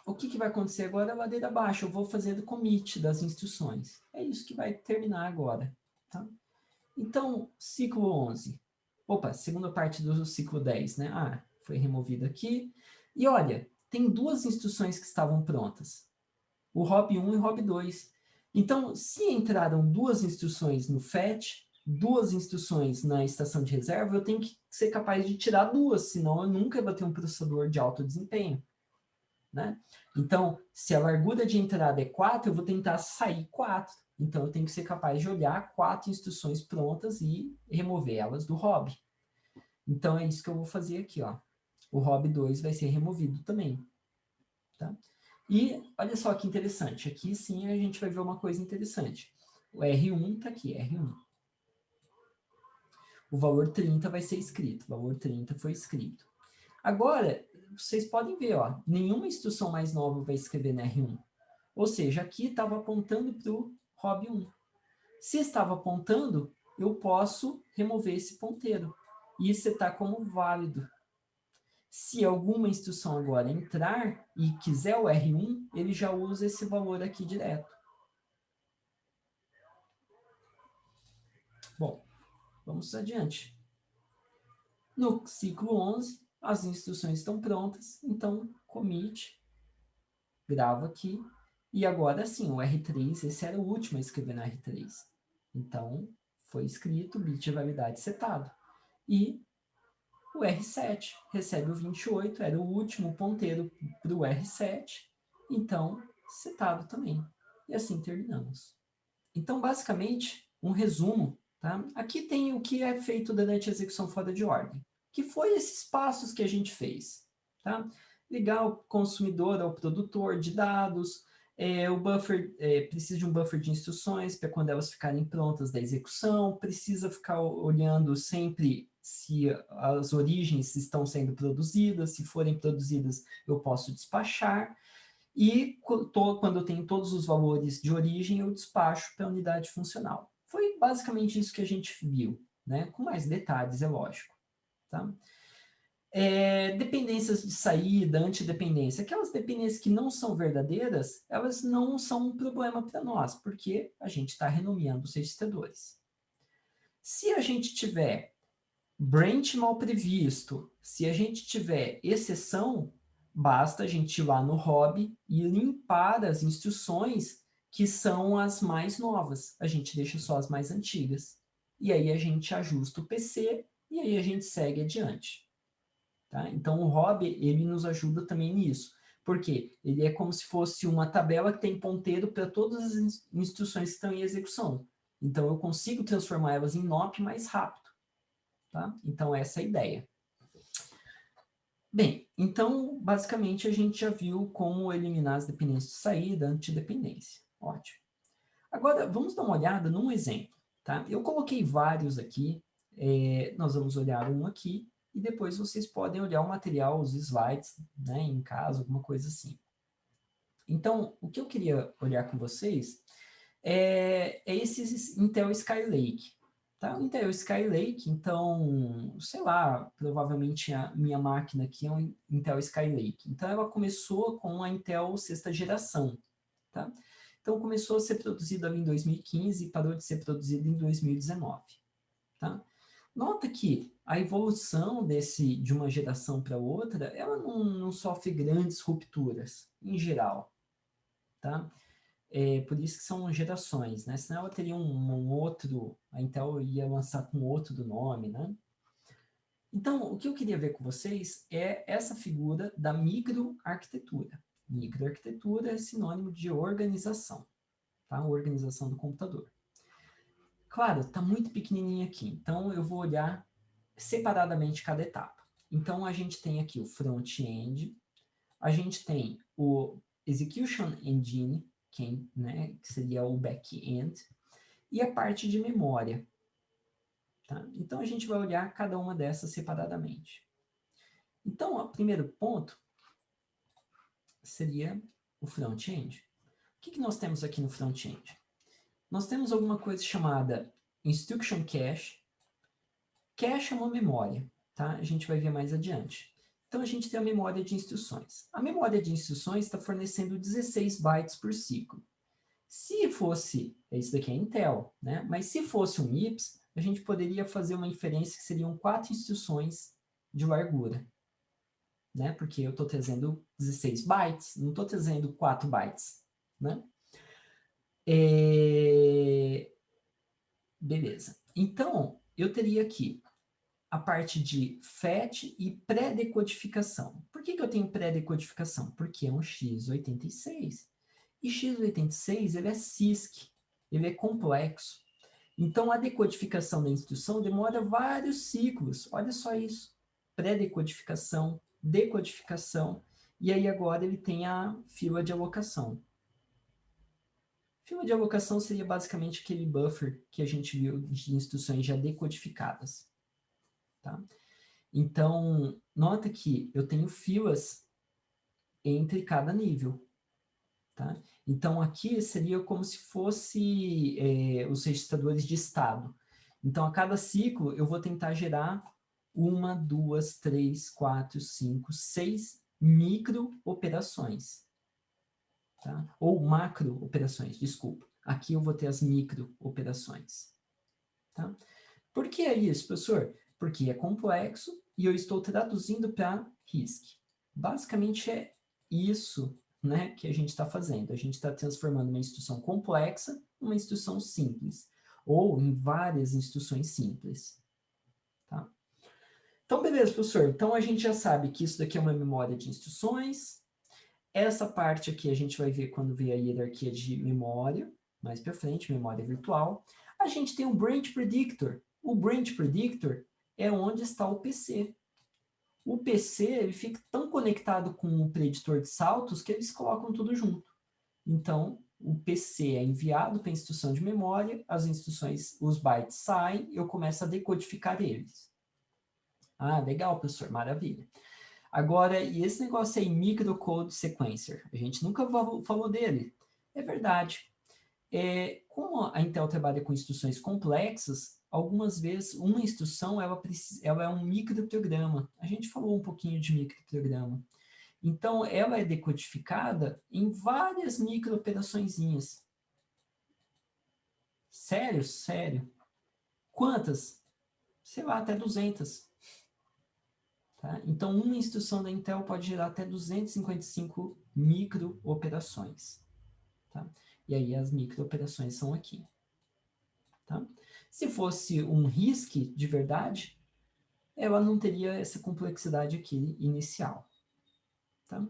o que vai acontecer agora é a ladeira abaixo. Eu vou fazer o commit das instruções. É isso que vai terminar agora. Tá? Então, ciclo 11. Opa, segunda parte do ciclo 10, né? Ah, foi removido aqui. E olha, tem duas instruções que estavam prontas. O hobby 1 e o hobby 2. Então, se entraram duas instruções no fetch, duas instruções na estação de reserva, eu tenho que ser capaz de tirar duas, senão eu nunca vou ter um processador de alto desempenho. Né? Então, se a largura de entrada é 4, eu vou tentar sair 4. Então, eu tenho que ser capaz de olhar 4 instruções prontas e remover elas do hobby. Então, é isso que eu vou fazer aqui. Ó. O hobby 2 vai ser removido também. Tá? E olha só que interessante. Aqui sim a gente vai ver uma coisa interessante. O R1 está aqui, R1. O valor 30 vai ser escrito. O valor 30 foi escrito. Agora, vocês podem ver, ó, nenhuma instrução mais nova vai escrever na R1. Ou seja, aqui estava apontando para o hobby 1. Se estava apontando, eu posso remover esse ponteiro e setar como válido. Se alguma instrução agora entrar e quiser o R1, ele já usa esse valor aqui direto. Bom, vamos adiante. No ciclo 11, as instruções estão prontas, então commit, gravo aqui, e agora sim, o R3, esse era o último a escrever no R3. Então, foi escrito, bit de validade setado. E o R7 recebe o 28, era o último ponteiro para o R7, então, setado também. E assim terminamos. Então, basicamente, um resumo. Tá? Aqui tem o que é feito durante a execução fora de ordem, que foi esses passos que a gente fez. Tá? Ligar o consumidor ao produtor de dados, o buffer precisa de um buffer de instruções para quando elas ficarem prontas da execução, precisa ficar olhando sempre se as origens estão sendo produzidas, se forem produzidas eu posso despachar, e quando eu tenho todos os valores de origem, eu despacho para a unidade funcional. Foi basicamente isso que a gente viu, né? Com mais detalhes, é lógico. Tá? Dependências de saída, antidependência, aquelas dependências que não são verdadeiras, elas não são um problema para nós, porque a gente está renomeando os registradores. Se a gente tiver Branch mal previsto. Se a gente tiver exceção, basta a gente ir lá no hobby e limpar as instruções que são as mais novas. A gente deixa só as mais antigas. E aí a gente ajusta o PC e aí a gente segue adiante. Tá? Então o hobby, ele nos ajuda também nisso. Porque ele é como se fosse uma tabela que tem ponteiro para todas as instruções que estão em execução. Então eu consigo transformar elas em NOP mais rápido. Tá? Então essa é a ideia. Bem, então, basicamente, a gente já viu como eliminar as dependências de saída, antidependência. Ótimo. Agora, vamos dar uma olhada num exemplo. Tá? Eu coloquei vários aqui, nós vamos olhar um aqui, e depois vocês podem olhar o material, os slides, né, em casa, alguma coisa assim. Então, o que eu queria olhar com vocês é esse Intel Skylake. Tá? O Intel Skylake, então, sei lá, provavelmente a minha máquina aqui é um Intel Skylake. Então, ela começou com a Intel sexta geração. Tá? Então, começou a ser produzido ali em 2015 e parou de ser produzido em 2019. Tá? Nota que a evolução de uma geração para outra, ela não sofre grandes rupturas, em geral. Tá? Por isso que são gerações, né? Senão ela teria um outro, a Intel ia lançar com outro nome, né? Então, o que eu queria ver com vocês é essa figura da microarquitetura. Microarquitetura é sinônimo de organização, tá? Organização do computador. Claro, está muito pequenininho aqui, então eu vou olhar separadamente cada etapa. Então, a gente tem aqui o front-end, a gente tem o execution engine, que seria o back-end, e a parte de memória. Tá? Então, a gente vai olhar cada uma dessas separadamente. Então, o primeiro ponto seria o front-end. O que nós temos aqui no front-end? Nós temos alguma coisa chamada instruction cache. Cache é uma memória, tá? A gente vai ver mais adiante. Então, a gente tem a memória de instruções. A memória de instruções está fornecendo 16 bytes por ciclo. Se fosse, isso daqui é Intel, né? Mas se fosse um MIPS, a gente poderia fazer uma inferência que seriam 4 instruções de largura, né? Porque eu estou trazendo 16 bytes, não estou trazendo 4 bytes, né? Beleza. Então, eu teria aqui a parte de FET e pré-decodificação. Por que eu tenho pré-decodificação? Porque é um x86. E x86 ele é CISC, ele é complexo. Então, a decodificação da instrução demora vários ciclos. Olha só isso. Pré-decodificação, decodificação, e aí agora ele tem a fila de alocação. Fila de alocação seria basicamente aquele buffer que a gente viu de instruções já decodificadas. Tá? Então, nota que eu tenho filas entre cada nível. Tá? Então, aqui seria como se fosse os registradores de estado. Então, a cada ciclo, eu vou tentar gerar 1, 2, 3, 4, 5, 6 micro-operações. Tá? Ou macro-operações, desculpa. Aqui eu vou ter as micro-operações. Tá? Por que é isso, professor? Porque é complexo e eu estou traduzindo para RISC. Basicamente é isso, né, que a gente está fazendo. A gente está transformando uma instrução complexa em uma instrução simples, ou em várias instruções simples. Tá? Então, beleza, professor. Então, a gente já sabe que isso daqui é uma memória de instruções. Essa parte aqui a gente vai ver quando ver a hierarquia de memória, mais para frente, memória virtual. A gente tem o Branch Predictor. O Branch Predictor é onde está o PC. O PC ele fica tão conectado com o preditor de saltos que eles colocam tudo junto. Então, o PC é enviado para a instrução de memória, as instruções, os bytes saem, eu começo a decodificar eles. Ah, legal, professor, maravilha. Agora, e esse negócio aí, microcode sequencer? A gente nunca falou dele. É verdade. Como a Intel trabalha com instruções complexas, algumas vezes uma instrução ela é um microprograma. A gente falou um pouquinho de microprograma. Então, ela é decodificada em várias microoperaçõezinhas. Sério? Sério. Quantas? sei lá, até 200. Tá? Então, uma instrução da Intel pode gerar até 255 micro-operações. Tá? E aí as micro-operações são aqui. Tá? Se fosse um RISC de verdade, ela não teria essa complexidade aqui inicial. Tá?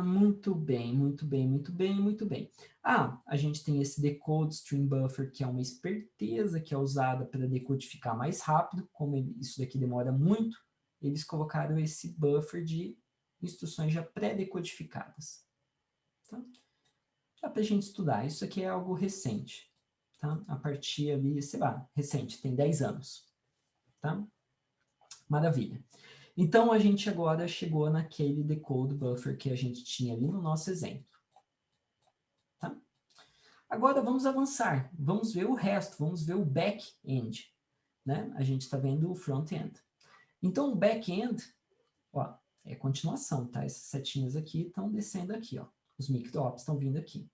Muito bem, muito bem, muito bem, muito bem. A gente tem esse decode stream buffer, que é uma esperteza que é usada para decodificar mais rápido, como isso daqui demora muito, eles colocaram esse buffer de instruções já pré-decodificadas. Tá? Dá para a gente estudar, isso aqui é algo recente, tá? A partir ali, sei lá, recente, tem 10 anos, tá? Maravilha. Então, a gente agora chegou naquele decode buffer que a gente tinha ali no nosso exemplo. Tá? Agora, vamos avançar. Vamos ver o resto, vamos ver o back-end. Né? A gente está vendo o front-end. Então, o back-end, ó, é continuação, tá? Essas setinhas aqui estão descendo aqui, ó. Os micro-ops estão vindo aqui.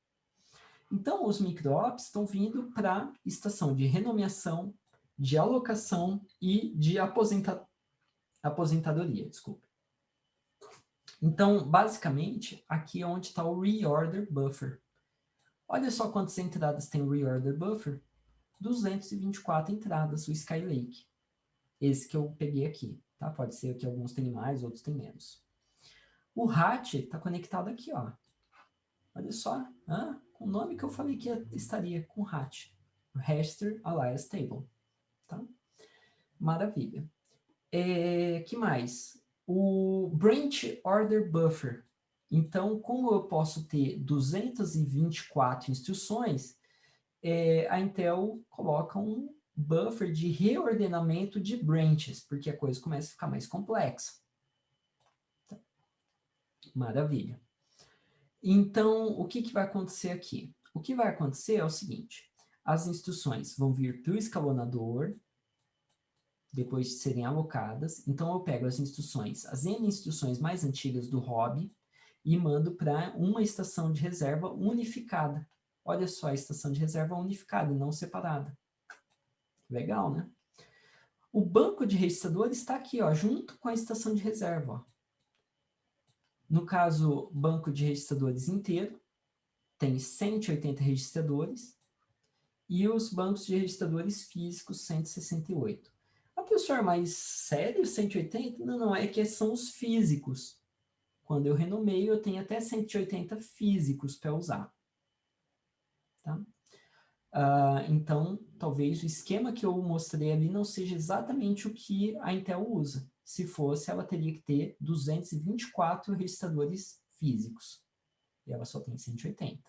Então, os micro-ops estão vindo para a estação de renomeação, de alocação e de aposentadoria, desculpa. Então, basicamente, aqui é onde está o reorder buffer. Olha só quantas entradas tem o reorder buffer. 224 entradas, o Skylake. Esse que eu peguei aqui. Tá? Pode ser que alguns tenham mais, outros têm menos. O RAT está conectado aqui, ó. Olha só, com o nome que eu falei que estaria com RAT. Register Alias Table. Tá? Maravilha. Que mais? O Branch Order Buffer. Então, como eu posso ter 224 instruções, a Intel coloca um buffer de reordenamento de branches, porque a coisa começa a ficar mais complexa. Tá. Maravilha. Então, o que vai acontecer aqui? O que vai acontecer é o seguinte, as instruções vão vir para o escalonador, depois de serem alocadas. Então, eu pego as instruções, as N instruções mais antigas do hobby, e mando para uma estação de reserva unificada. Olha só, a estação de reserva unificada, não separada. Legal, né? O banco de registradores está aqui, ó, junto com a estação de reserva. Ó. No caso, banco de registradores inteiro, tem 180 registradores, e os bancos de registradores físicos, 168. Professor, mas sério, 180? Não, é que são os físicos. Quando eu renomeio, eu tenho até 180 físicos para usar. Tá? Então, talvez o esquema que eu mostrei ali não seja exatamente o que a Intel usa. Se fosse, ela teria que ter 224 registradores físicos. E ela só tem 180.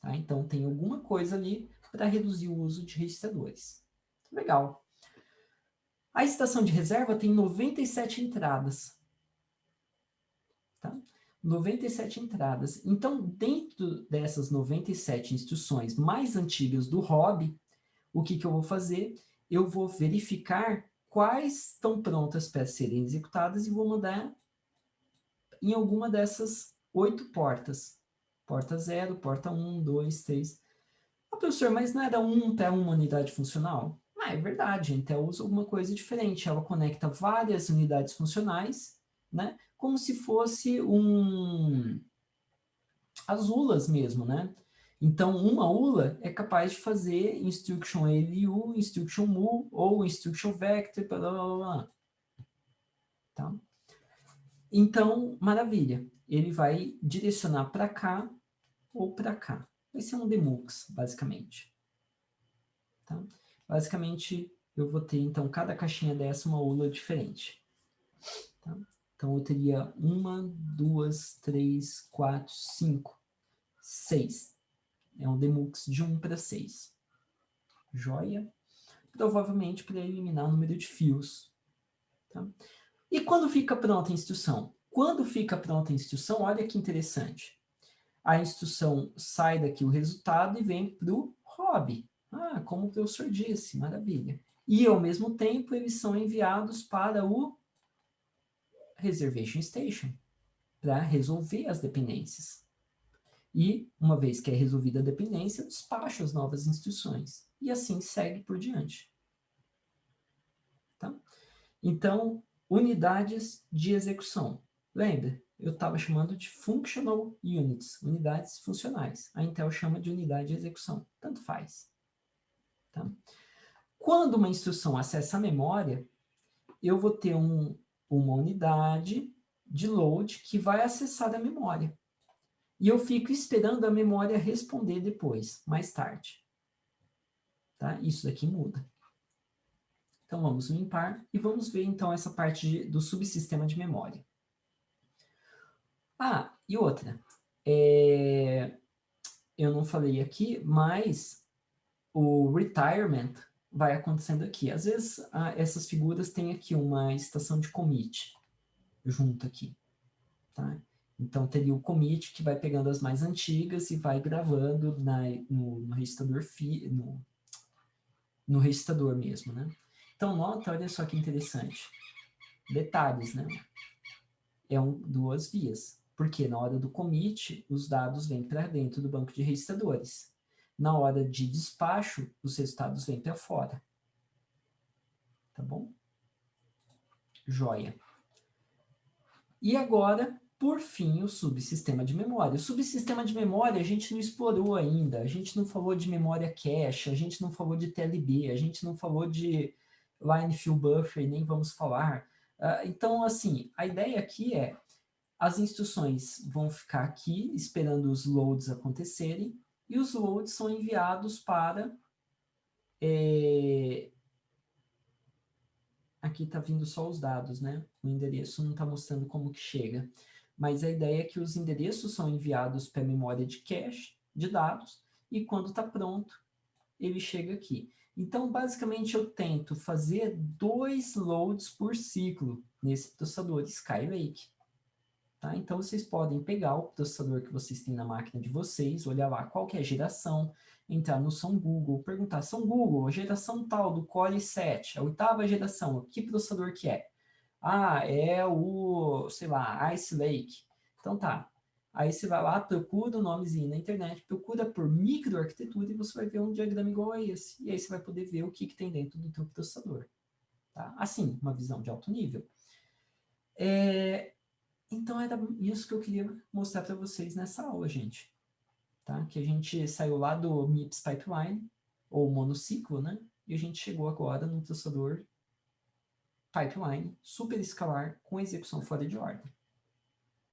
Tá? Então, tem alguma coisa ali para reduzir o uso de registradores. Legal. A estação de reserva tem 97 entradas. Tá? 97 entradas. Então, dentro dessas 97 instruções mais antigas do hobby, o que eu vou fazer? Eu vou verificar quais estão prontas para serem executadas e vou mandar em alguma dessas 8 portas. Porta 0, porta 1, 2, 3. Professor, mas não era um para uma unidade funcional? É verdade, a Intel usa alguma coisa diferente. Ela conecta várias unidades funcionais, né? Como se fosse as ULAs mesmo, né? Então, uma ULA é capaz de fazer instruction ALU, instruction MOV ou instruction vector, blá, blá, blá. Tá? Então, maravilha. Ele vai direcionar para cá ou para cá. Vai ser um demux, basicamente. Tá? Basicamente, eu vou ter, então, cada caixinha dessa uma ULA diferente. Tá? Então, eu teria 1, 2, 3, 4, 5, 6. É um demux de 1 para 6. Joia? Provavelmente para eliminar o número de fios. Tá? E quando fica pronta a instrução? Quando fica pronta a instrução, olha que interessante. A instrução sai daqui o resultado e vem para o hobby. Como o professor disse, maravilha. E, ao mesmo tempo, eles são enviados para o Reservation Station, para resolver as dependências. E, uma vez que é resolvida a dependência, eu despacho as novas instruções. E assim segue por diante. Então, unidades de execução. Lembra? Eu estava chamando de functional units, unidades funcionais. A Intel chama de unidade de execução. Tanto faz. Tá? Quando uma instrução acessa a memória, eu vou ter uma unidade de load que vai acessar a memória. E eu fico esperando a memória responder depois, mais tarde. Tá? Isso daqui muda. Então, vamos limpar e vamos ver, então, essa parte do subsistema de memória. Ah, e outra. Eu não falei aqui, mas o retirement vai acontecendo aqui. Às vezes, essas figuras têm aqui uma estação de commit junto aqui. Tá? Então, teria o commit que vai pegando as mais antigas e vai gravando no registrador no registrador mesmo, né? Então, nota, olha só que interessante. Detalhes, né? Duas vias. Porque na hora do commit, os dados vêm para dentro do banco de registradores. Na hora de despacho, os resultados vêm para fora. Tá bom? Joia. E agora, por fim, o subsistema de memória. O subsistema de memória a gente não explorou ainda. A gente não falou de memória cache, a gente não falou de TLB, a gente não falou de line fill buffer, nem vamos falar. Então, assim, a ideia aqui é as instruções vão ficar aqui esperando os loads acontecerem e os loads são enviados para... Aqui está vindo só os dados, né? O endereço não está mostrando como que chega. Mas a ideia é que os endereços são enviados para a memória de cache de dados e quando está pronto, ele chega aqui. Então, basicamente, eu tento fazer 2 loads por ciclo nesse processador Skylake. Tá? Então, vocês podem pegar o processador que vocês têm na máquina de vocês, olhar lá qual que é a geração, entrar no São Google, perguntar, São Google, a geração tal do Core i7, a 8ª geração, que processador que é? Ah, é o, sei lá, Ice Lake. Então tá. Aí você vai lá, procura o nomezinho na internet, procura por microarquitetura e você vai ver um diagrama igual a esse. E aí você vai poder ver o que tem dentro do teu processador. Tá? Assim, uma visão de alto nível. Então, era isso que eu queria mostrar para vocês nessa aula, gente. Tá? Que a gente saiu lá do MIPS Pipeline, ou monociclo, né? E a gente chegou agora no processador Pipeline super escalar com execução fora de ordem.